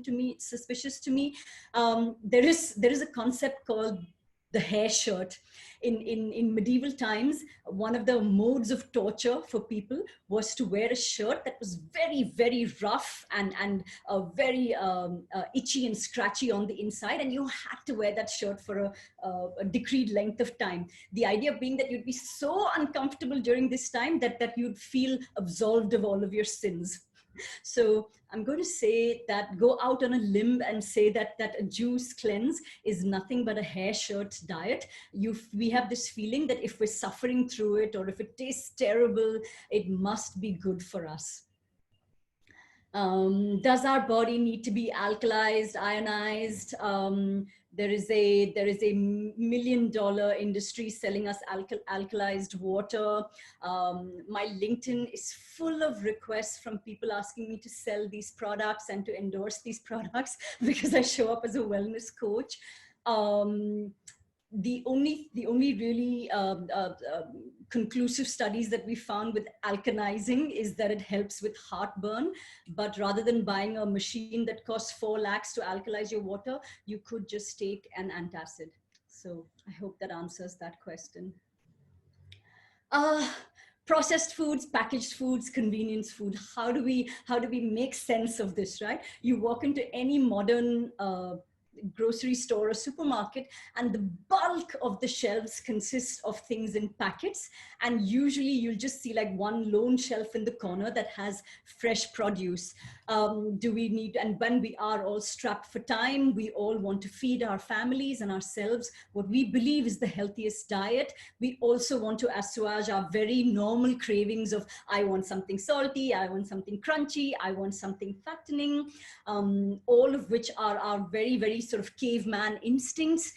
to me. There is a concept called the hair shirt. In medieval times, one of the modes of torture for people was to wear a shirt that was very, very rough and very itchy and scratchy on the inside, and you had to wear that shirt for a decreed length of time. The idea being that you'd be so uncomfortable during this time that you'd feel absolved of all of your sins. So I'm going to say that, go out on a limb and say that a juice cleanse is nothing but a hair shirt diet. We have this feeling that if we're suffering through it, or if it tastes terrible, it must be good for us. Does our body need to be alkalized, ionized? There is a $1 million industry selling us alkalized water. My LinkedIn is full of requests from people asking me to sell these products and to endorse these products because I show up as a wellness coach. The only really conclusive studies that we found with alkanizing is that it helps with heartburn. But rather than buying a machine that costs 4 lakhs to alkalize your water, you could just take an antacid. So I hope that answers that question. Processed foods, packaged foods, convenience food. How do we make sense of this, right? You walk into any modern grocery store or supermarket, and the bulk of the shelves consist of things in packets, and usually you'll just see like one lone shelf in the corner that has fresh produce. Do we need, and when we are all strapped for time, we all want to feed our families and ourselves what we believe is the healthiest diet. We also want to assuage our very normal cravings of, I want something salty, I want something crunchy, I want something fattening, all of which are our very, very sort of caveman instincts,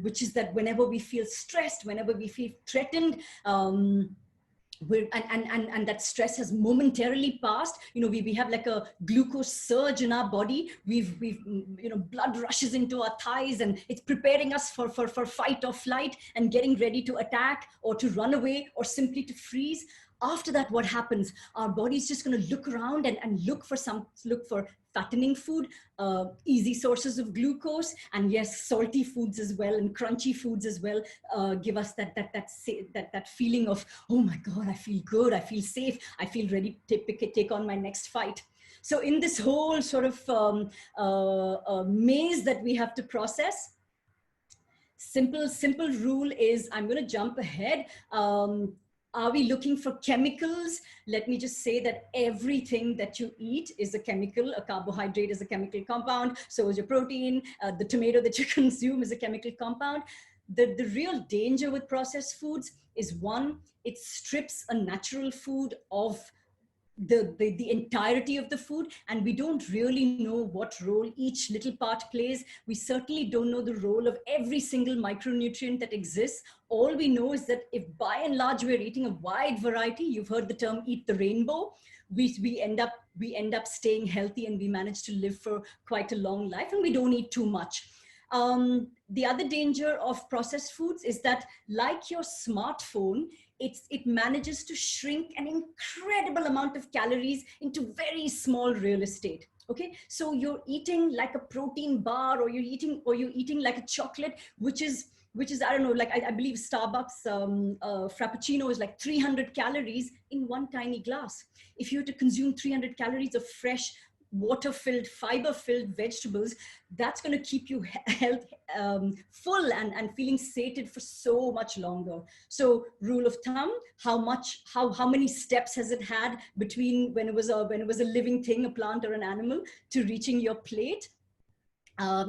which is that whenever we feel stressed, whenever we feel threatened, and that stress has momentarily passed, you know, we have like a glucose surge in our body. We've you know, blood rushes into our thighs, and it's preparing us for fight or flight and getting ready to attack or to run away or simply to freeze. After that, what happens? Our body's just going to look around and look for fattening food, easy sources of glucose, and yes, salty foods as well, and crunchy foods as well. Give us that feeling of, oh my God, I feel good, I feel safe, I feel ready to take on my next fight. So in this whole sort of maze that we have to process, simple rule is, I'm going to jump ahead. Are we looking for chemicals? Let me just say that everything that you eat is a chemical. A carbohydrate is a chemical compound. So is your protein. The tomato that you consume is a chemical compound. The real danger with processed foods is, one, it strips a natural food of the entirety of the food, and we don't really know what role each little part plays. We certainly don't know the role of every single micronutrient that exists. All we know is that if by and large we're eating a wide variety, you've heard the term eat the rainbow, we end up staying healthy, and we manage to live for quite a long life, and we don't eat too much. The other danger of processed foods is that, like your smartphone, it manages to shrink an incredible amount of calories into very small real estate. Okay, so you're eating like a protein bar, or you're eating like a chocolate, which is, I don't know, like I believe Starbucks Frappuccino is like 300 calories in one tiny glass. If you were to consume 300 calories of fresh, water-filled, fiber-filled vegetables, that's going to keep you full and feeling sated for so much longer. So rule of thumb, how many steps has it had between when it was a living thing, a plant or an animal, to reaching your plate?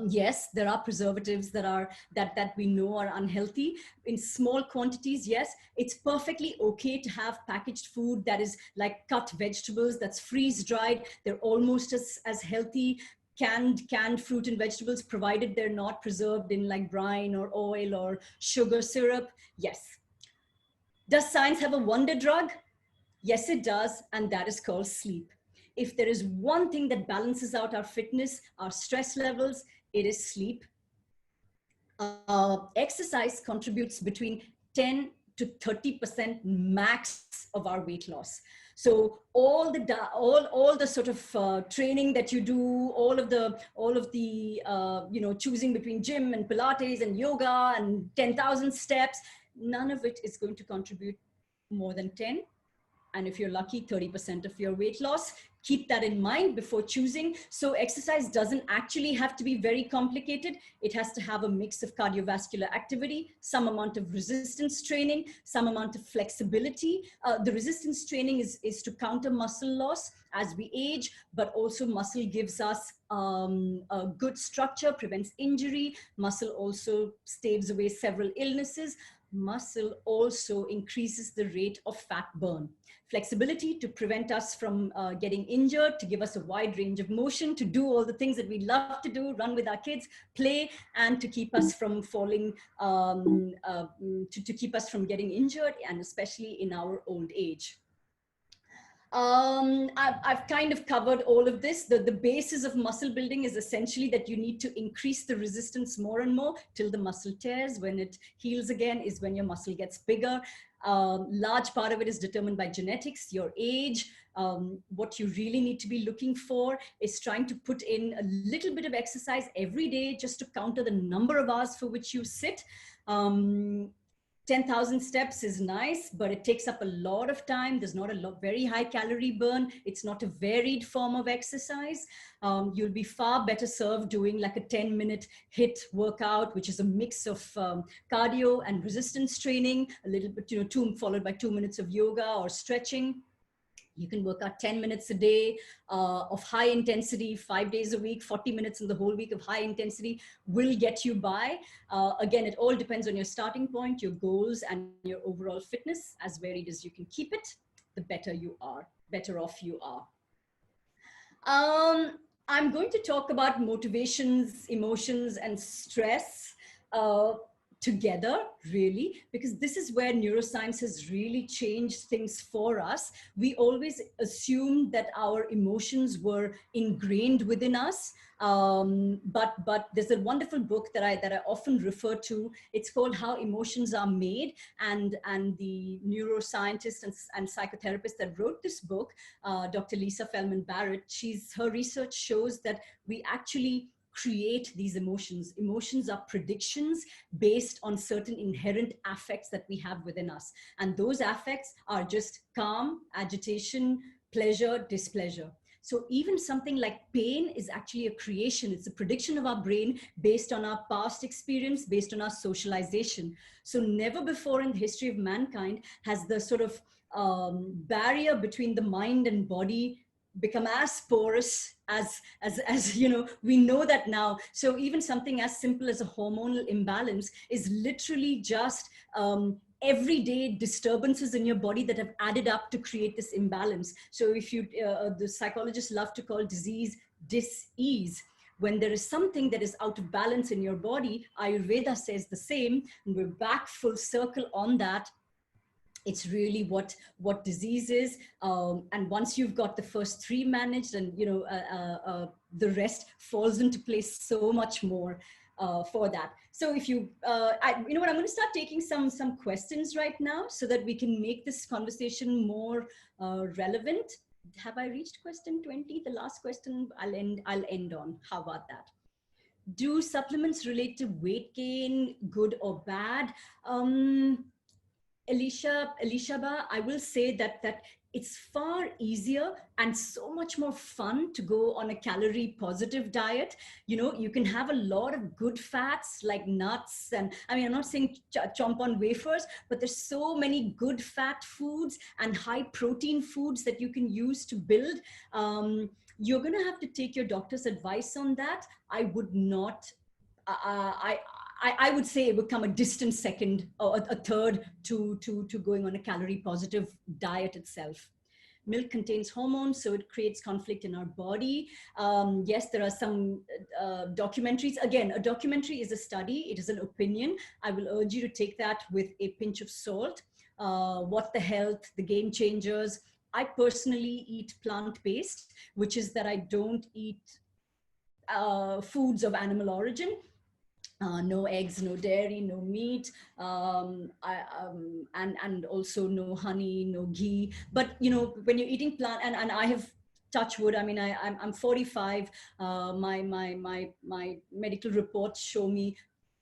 Yes, there are preservatives that we know are unhealthy in small quantities. Yes, it's perfectly okay to have packaged food that is like cut vegetables, that's freeze dried. They're almost as healthy. Canned fruit and vegetables, provided they're not preserved in like brine or oil or sugar syrup. Yes. Does science have a wonder drug? Yes, it does, and that is called sleep. If there is one thing that balances out our fitness, our stress levels, it is sleep. Exercise contributes between 10 to 30% max of our weight loss. So all the sort of training that you do, all of the choosing between gym and Pilates and yoga and 10,000 steps, none of it is going to contribute more than 10. And if you're lucky, 30% of your weight loss. Keep that in mind before choosing. So exercise doesn't actually have to be very complicated. It has to have a mix of cardiovascular activity, some amount of resistance training, some amount of flexibility. The resistance training is to counter muscle loss as we age, but also muscle gives us a good structure, prevents injury. Muscle also staves away several illnesses. Muscle also increases the rate of fat burn. Flexibility to prevent us from getting injured, to give us a wide range of motion, to do all the things that we love to do, run with our kids, play, and to keep us from falling, to keep us from getting injured, and especially in our old age. I've kind of covered all of this. The basis of muscle building is essentially that you need to increase the resistance more and more till the muscle tears. When it heals again is when your muscle gets bigger. Large part of it is determined by genetics, your age. What you really need to be looking for is trying to put in a little bit of exercise every day just to counter the number of hours for which you sit. 10,000 steps is nice, but it takes up a lot of time. There's not a very high calorie burn. It's not a varied form of exercise. You'll be far better served doing like a 10-minute HIIT workout, which is a mix of cardio and resistance training, a little bit, followed by 2 minutes of yoga or stretching. You can work out 10 minutes a day of high intensity, 5 days a week, 40 minutes in the whole week of high intensity will get you by. Again, it all depends on your starting point, your goals, and your overall fitness. As varied as you can keep it, the better off you are. I'm going to talk about motivations, emotions, and stress together, really, because this is where neuroscience has really changed things for us. We always assumed that our emotions were ingrained within us, but there's a wonderful book that I often refer to. It's called How Emotions Are Made, and the neuroscientist and psychotherapist that wrote this book, Dr. Lisa Feldman Barrett, her research shows that we actually create these emotions. Emotions are predictions based on certain inherent affects that we have within us. And those affects are just calm, agitation, pleasure, displeasure. So even something like pain is actually a creation. It's a prediction of our brain based on our past experience, based on our socialization. So never before in the history of mankind has the sort of barrier between the mind and body become as porous as we know that now. So even something as simple as a hormonal imbalance is literally just everyday disturbances in your body that have added up to create this imbalance. So if you the psychologists love to call disease dis-ease. When there is something that is out of balance in your body, Ayurveda says the same, and we're back full circle on that. It's really what disease is, and once you've got the first three managed, and the rest falls into place so much more for that. So if you I'm going to start taking some questions right now so that we can make this conversation more relevant. Have I reached question 20? The last question I'll end on. How about that? Do supplements relate to weight gain, good or bad? Elishaba, I will say that it's far easier and so much more fun to go on a calorie positive diet. You know, you can have a lot of good fats like nuts, and I mean, I'm not saying chomp on wafers, but there's so many good fat foods and high protein foods that you can use to build. You're going to have to take your doctor's advice on that. I would not, I would say it would come a distant second or a third to going on a calorie positive diet itself. Milk contains hormones, so it creates conflict in our body. Yes, there are some documentaries. Again, a documentary is a study. It is an opinion. I will urge you to take that with a pinch of salt. What the health, the game changers. I personally eat plant-based, which is that I don't eat foods of animal origin. No eggs, no dairy, no meat, and also no honey, no ghee. But you know, when you're eating plant, and I have, touch wood, I mean, I'm 45. My medical reports show me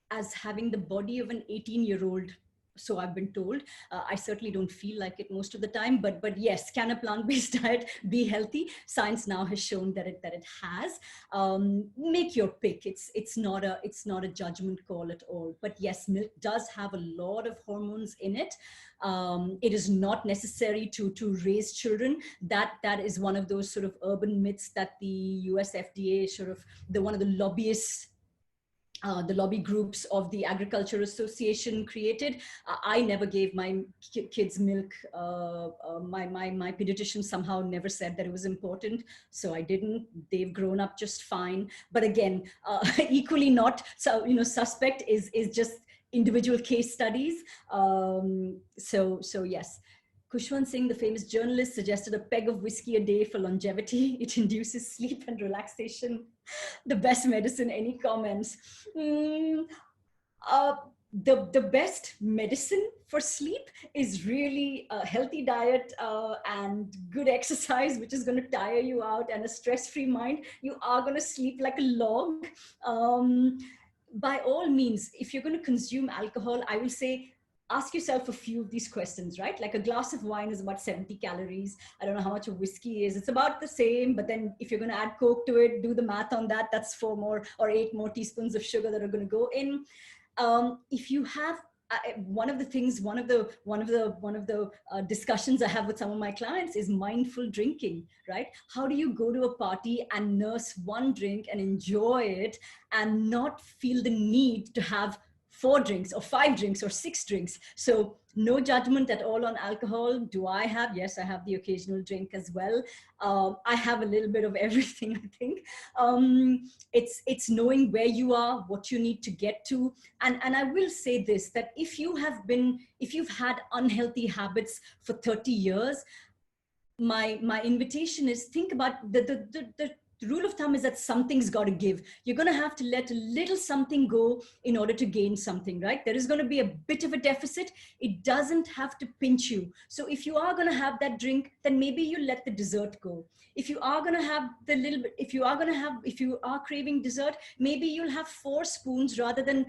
as having the body of an 18-year-old. So I've been told. I certainly don't feel like it most of the time, but yes, can a plant-based diet be healthy? Science now has shown that it has. Make your pick. It's not a judgment call at all. But yes, milk does have a lot of hormones in it. It is not necessary to raise children. That is one of those sort of urban myths that the US FDA, sort of one of the lobbyists, the lobby groups of the Agriculture Association created. I never gave my kids milk. My pediatrician somehow never said that it was important, so I didn't. They've grown up just fine. But again, equally not. So, you know, suspect is just individual case studies. So yes. Kushwant Singh, the famous journalist, suggested a peg of whiskey a day for longevity. It induces sleep and relaxation. The best medicine. Any comments? The best medicine for sleep is really a healthy diet and good exercise, which is going to tire you out, and a stress-free mind. You are going to sleep like a log. By all means, if you're going to consume alcohol, I will say, ask yourself a few of these questions, right? Like a glass of wine is about 70 calories. I don't know how much a whiskey is. It's about the same, but then if you're going to add Coke to it, do the math on that. That's 4 more or 8 more teaspoons of sugar that are going to go in. If you have one of the discussions I have with some of my clients is mindful drinking, right? How do you go to a party and nurse one drink and enjoy it and not feel the need to have 4 drinks or 5 drinks or 6 drinks? So no judgment at all on alcohol. Do I have? Yes, I have the occasional drink as well. I have a little bit of everything, I think. It's knowing where you are, what you need to get to. And I will say this, that if you've had unhealthy habits for 30 years, my invitation is, think about the rule of thumb is that something's got to give. You're going to have to let a little something go in order to gain something, right? There is going to be a bit of a deficit. It doesn't have to pinch you. So if you are going to have that drink, then maybe you let the dessert go. If you are going to have the little bit, if you are craving dessert, maybe you'll have 4 spoons rather than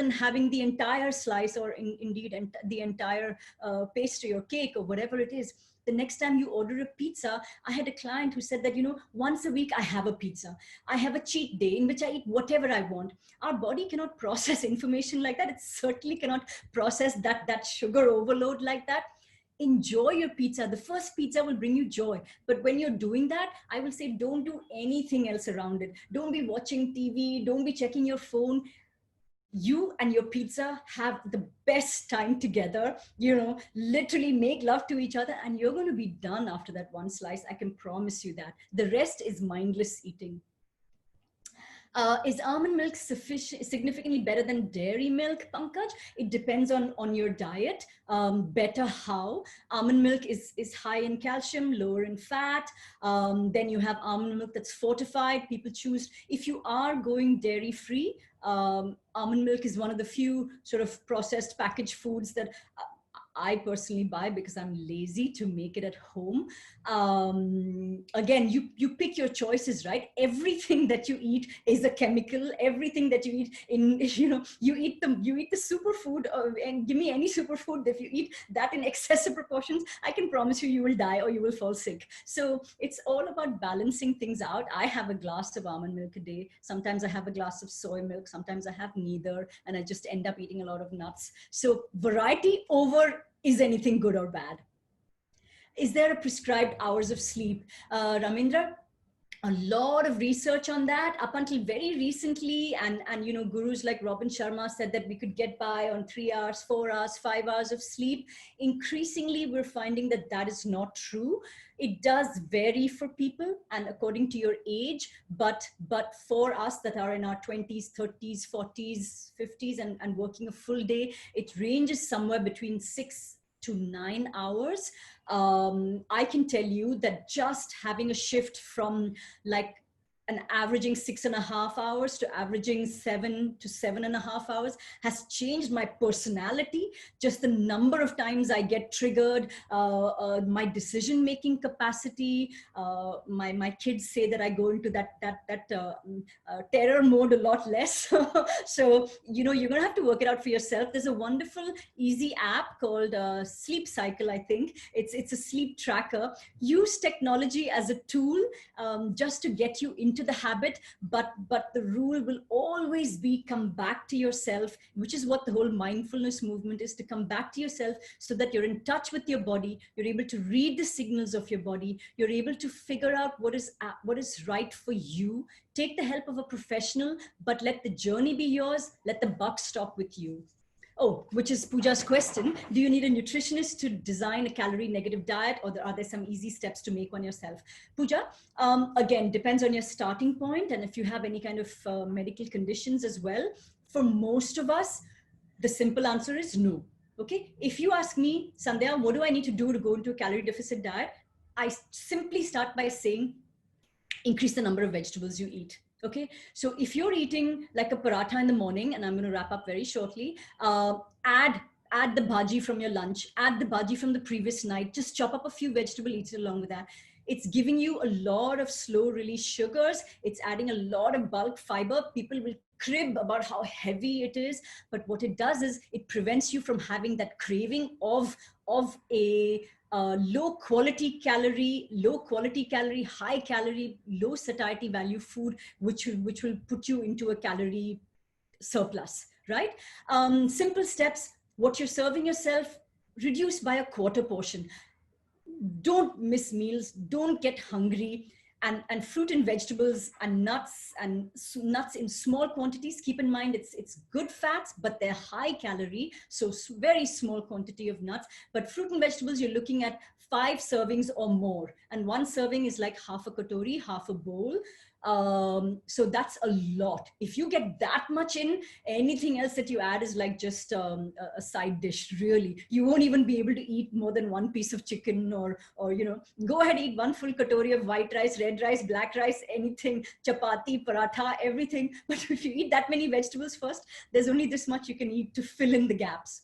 having the entire slice, or indeed the entire pastry or cake or whatever it is. The next time you order a pizza, I had a client who said that, you know, once a week I have a pizza. I have a cheat day in which I eat whatever I want. Our body cannot process information like that. It certainly cannot process that sugar overload like that. Enjoy your pizza. The first pizza will bring you joy. But when you're doing that, I will say, don't do anything else around it. Don't be watching TV. Don't be checking your phone. You and your pizza have the best time together, you know, literally make love to each other, and you're going to be done after that one slice. I can promise you that. The rest is mindless eating. Is almond milk significantly better than dairy milk, Pankaj? It depends on your diet. Better how? Almond milk is high in calcium, lower in fat. Then you have almond milk that's fortified. People choose, if you are going dairy free, almond milk is one of the few sort of processed packaged foods that I personally buy because I'm lazy to make it at home. Again, you pick your choices, right? Everything that you eat is a chemical. Everything that you eat you eat the superfood, and give me any superfood. If you eat that in excessive proportions, I can promise you will die or you will fall sick. So it's all about balancing things out. I have a glass of almond milk a day. Sometimes I have a glass of soy milk. Sometimes I have neither, and I just end up eating a lot of nuts. So variety over is anything good or bad. Is there a prescribed hours of sleep? Ramindra, a lot of research on that up until very recently, and gurus like Robin Sharma said that we could get by on 3 hours, 4 hours, 5 hours of sleep. Increasingly, we're finding that that is not true. It does vary for people and according to your age, but for us that are in our 20s, 30s, 40s, 50s, and working a full day, it ranges somewhere between 6 to 9 hours. I can tell you that just having a shift from like an averaging 6.5 hours to averaging 7 to 7.5 hours has changed my personality. Just the number of times I get triggered, my decision-making capacity. My kids say that I go into that terror mode a lot less. So you're gonna have to work it out for yourself. There's a wonderful, easy app called Sleep Cycle. I think it's a sleep tracker. Use technology as a tool just to get you into the habit, but the rule will always be come back to yourself, which is what the whole mindfulness movement is, to come back to yourself so that you're in touch with your body, you're able to read the signals of your body, you're able to figure out what is right for you. Take the help of a professional, but let the journey be yours. Let the buck stop with you. Oh, which is Pooja's question. Do you need a nutritionist to design a calorie negative diet, or are there some easy steps to make one yourself? Pooja, again, depends on your starting point and if you have any kind of medical conditions as well. For most of us, the simple answer is no. Okay. If you ask me, Sandhya, what do I need to do to go into a calorie deficit diet? I simply start by saying, increase the number of vegetables you eat. Okay, so if you're eating like a paratha in the morning, and I'm going to wrap up very shortly, add the bhaji from your lunch, add the bhaji from the previous night, just chop up a few vegetables, eat it along with that. It's giving you a lot of slow release sugars. It's adding a lot of bulk fiber. People will crib about how heavy it is, but what it does is it prevents you from having that craving of a low quality calorie, high calorie, low satiety value food, which will put you into a calorie surplus, right? Simple steps. What you're serving yourself, reduce by a quarter portion. Don't miss meals. Don't get hungry. And fruit and vegetables and nuts in small quantities. Keep in mind, it's good fats, but they're high calorie. So very small quantity of nuts, but fruit and vegetables, you're looking at 5 servings or more. And 1 serving is like half a katori, half a bowl. So that's a lot. If you get that much in, anything else that you add is like just a side dish, really. You won't even be able to eat more than 1 piece of chicken or go ahead, eat 1 full katori of white rice, red rice, black rice, anything, chapati, paratha, everything. But if you eat that many vegetables first, there's only this much you can eat to fill in the gaps.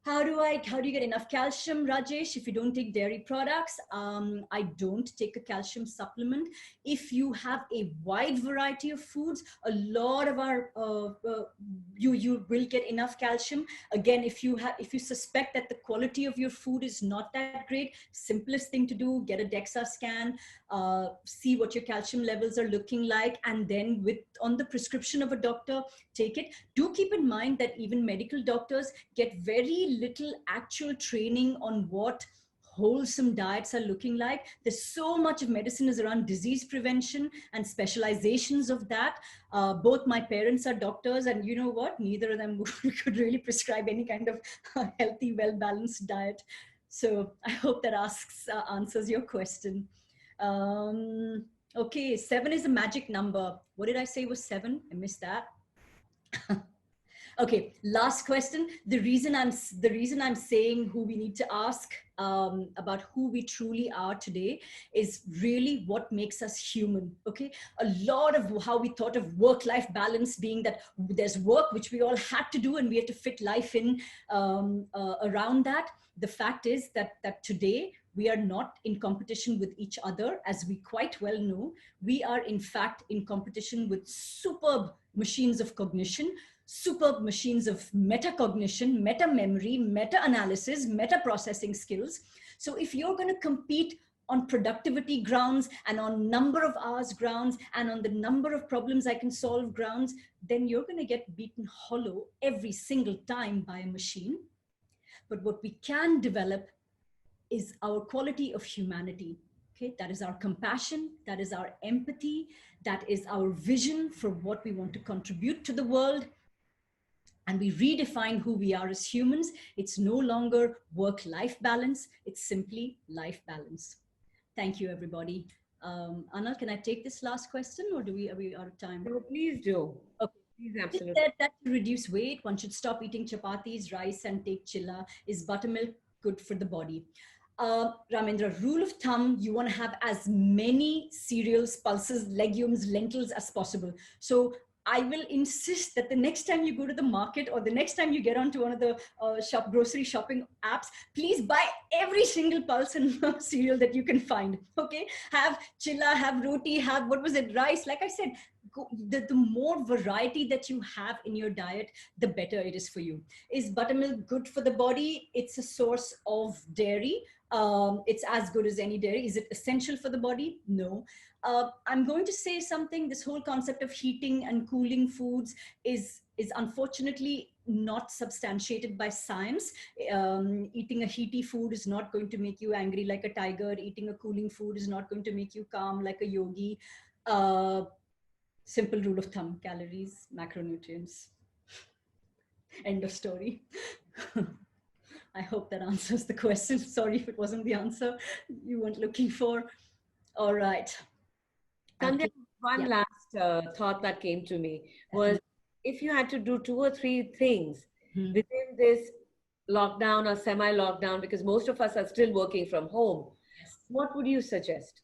How do you get enough calcium, Rajesh, if you don't take dairy products? I don't take a calcium supplement. If you have a wide variety of foods, a lot of our, you will get enough calcium. Again, if you suspect that the quality of your food is not that great, simplest thing to do, get a DEXA scan, see what your calcium levels are looking like, and then on the prescription of a doctor, take it. Do keep in mind that even medical doctors get very little actual training on what wholesome diets are looking like. There's so much of medicine is around disease prevention and specializations of that. Both my parents are doctors, and you know what? Neither of them could really prescribe any kind of healthy, well-balanced diet. So I hope that answers your question. Okay, 7 is a magic number. What did I say was 7? I missed that. Okay, last question. The reason I'm saying who we need to ask about who we truly are today is really what makes us human. Okay, a lot of how we thought of work-life balance being that there's work which we all had to do and we had to fit life in around that. The fact is that today we are not in competition with each other, as we quite well know. We are in fact in competition with superb machines of cognition, superb machines of metacognition, meta memory, meta analysis, meta processing skills. So if you're going to compete on productivity grounds and on number of hours grounds and on the number of problems I can solve grounds, then you're going to get beaten hollow every single time by a machine. But what we can develop is our quality of humanity. Okay, that is our compassion, that is our empathy, that is our vision for what we want to contribute to the world. And we redefine who we are as humans. It's no longer work-life balance, it's simply life balance. Thank you, everybody. Anna, can I take this last question, or are we out of time? No, please do. Okay. Please, absolutely. That to reduce weight, one should stop eating chapatis, rice, and take chilla. Is buttermilk good for the body? Ramendra, rule of thumb, you want to have as many cereals, pulses, legumes, lentils as possible. So I will insist that the next time you go to the market or the next time you get onto one of the grocery shopping apps, please buy every single pulse and cereal that you can find. Okay, have chilla, have roti, have rice. Like I said, the more variety that you have in your diet, the better it is for you. Is buttermilk good for the body? It's a source of dairy. It's as good as any dairy. Is it essential for the body? No. I'm going to say something. This whole concept of heating and cooling foods is unfortunately not substantiated by science. Eating a heaty food is not going to make you angry like a tiger. Eating a cooling food is not going to make you calm like a yogi. Simple rule of thumb: calories, macronutrients. End of story. I hope that answers the question. Sorry if it wasn't the answer you weren't looking for. All right. Sandhya, one last thought that came to me was, if you had to do 2 or 3 things within this lockdown or semi-lockdown, because most of us are still working from home, what would you suggest?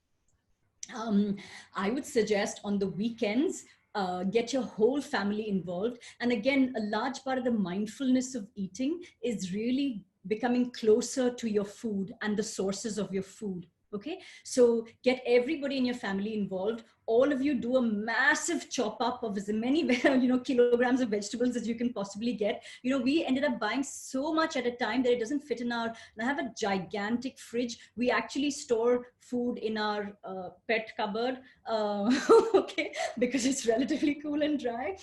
I would suggest on the weekends, get your whole family involved. And again, a large part of the mindfulness of eating is really becoming closer to your food and the sources of your food. Okay, so get everybody in your family involved. All of you do a massive chop up of as many kilograms of vegetables as you can possibly get. We ended up buying so much at a time that it doesn't fit in I have a gigantic fridge. We actually store food in our pet cupboard, okay, because it's relatively cool and dry.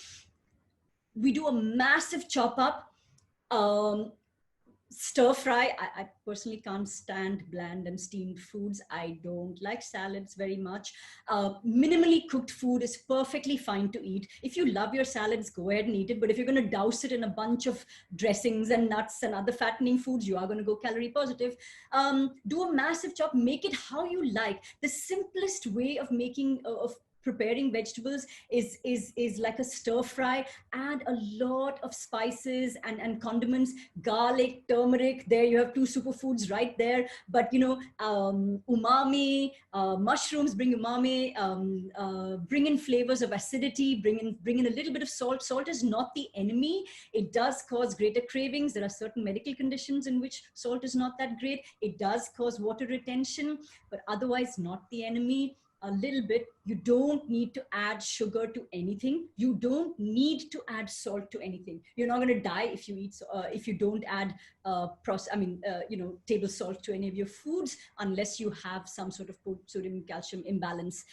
We do a massive chop up. Stir fry. I personally can't stand bland and steamed foods. I don't like salads very much. Minimally cooked food is perfectly fine to eat. If you love your salads, go ahead and eat it. But if you're going to douse it in a bunch of dressings and nuts and other fattening foods, you are going to go calorie positive. Do a massive chop. Make it how you like. The simplest way of preparing vegetables is like a stir fry. Add a lot of spices and condiments, garlic, turmeric. There you have 2 superfoods right there. But umami, mushrooms bring umami, bring in flavors of acidity, bring in a little bit of salt. Salt is not the enemy. It does cause greater cravings. There are certain medical conditions in which salt is not that great. It does cause water retention, but otherwise not the enemy. A little bit. You don't need to add sugar to anything. You don't need to add salt to anything. You're not going to die if you don't add table salt to any of your foods, unless you have some sort of sodium calcium imbalance.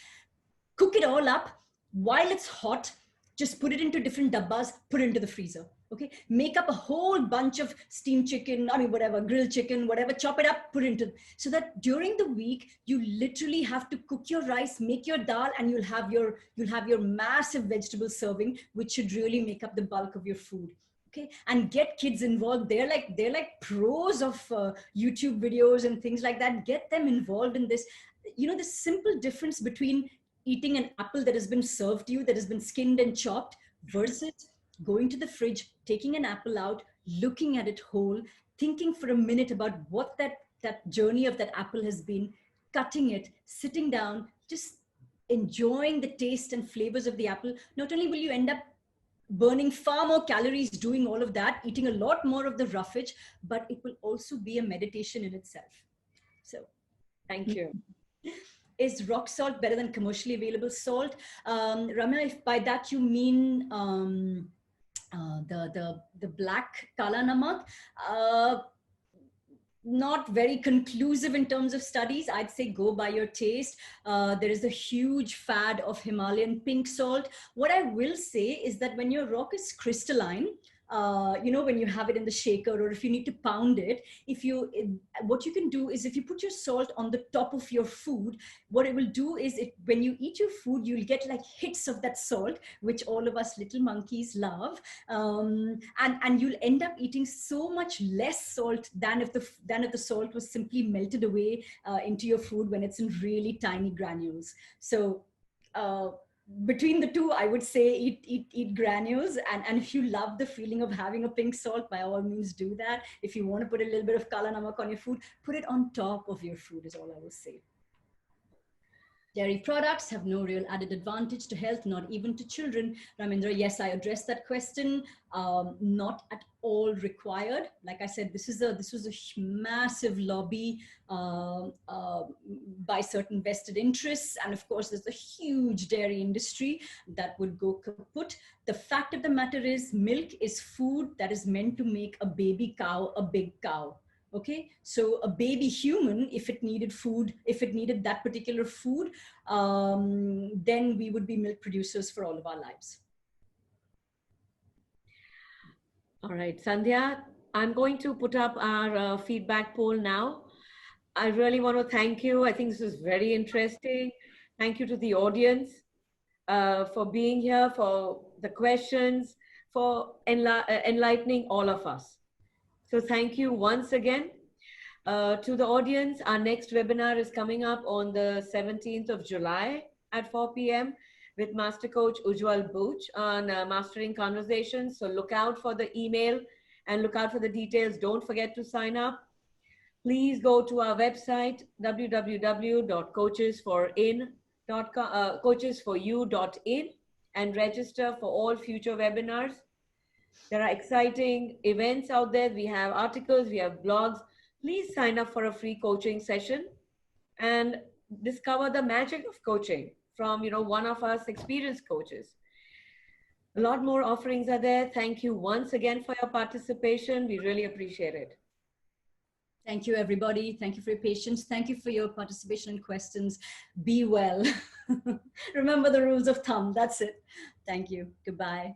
Cook it all up while it's hot. Just put it into different dabbas, put it into the freezer. Okay, make up a whole bunch of steamed chicken, grilled chicken, whatever, chop it up, put it into, so that during the week, you literally have to cook your rice, make your dal, and you'll have your massive vegetable serving, which should really make up the bulk of your food. Okay, and get kids involved. They're like pros of YouTube videos and things like that. Get them involved in this. The simple difference between eating an apple that has been served to you, that has been skinned and chopped, versus going to the fridge, taking an apple out, looking at it whole, thinking for a minute about what that that journey of that apple has been cutting it, sitting down, just enjoying the taste and flavors of the apple. Not only will you end up burning far more calories doing all of that, eating a lot more of the roughage, but it will also be a meditation in itself. So Thank you. Is rock salt better than commercially available salt? Ramya, if by that you mean the black kala namak, not very conclusive in terms of studies. I'd say go by your taste. There is a huge fad of Himalayan pink salt. What I will say is that when your rock is crystalline, when you have it in the shaker, or if you need to pound it, what you can do is, if you put your salt on the top of your food, what it will do is, when you eat your food, you'll get like hits of that salt, which all of us little monkeys love, and you'll end up eating so much less salt than if the salt was simply melted away into your food when it's in really tiny granules. So between the two, I would say eat granules, and if you love the feeling of having a pink salt, by all means do that. If you want to put a little bit of kala namak on your food, put it on top of your food, is all I will say. Dairy products have no real added advantage to health, not even to children. Ramendra, yes, I addressed that question. Not at all required. Like I said, this was a massive lobby by certain vested interests. And of course, there's a huge dairy industry that would go kaput. The fact of the matter is, milk is food that is meant to make a baby cow a big cow. Okay, so a baby human, if it needed food, if it needed that particular food, then we would be milk producers for all of our lives. All right, Sandhya, I'm going to put up our feedback poll now. I really want to thank you. I think this is very interesting. Thank you to the audience for being here, for the questions, for enlightening all of us. So thank you once again. To the audience, our next webinar is coming up on the 17th of July at 4 p.m. with Master Coach Ujjwal Booch on Mastering Conversations. So look out for the email and look out for the details. Don't forget to sign up. Please go to our website, www.CoachesForYou.in, and register for all future webinars. There are exciting events out there. We have articles, we have blogs. Please sign up for a free coaching session and discover the magic of coaching from, one of us experienced coaches. A lot more offerings are there. Thank you once again for your participation. We really appreciate it. Thank you, everybody. Thank you for your patience. Thank you for your participation and questions. Be well. Remember the rules of thumb. That's it. Thank you. Goodbye.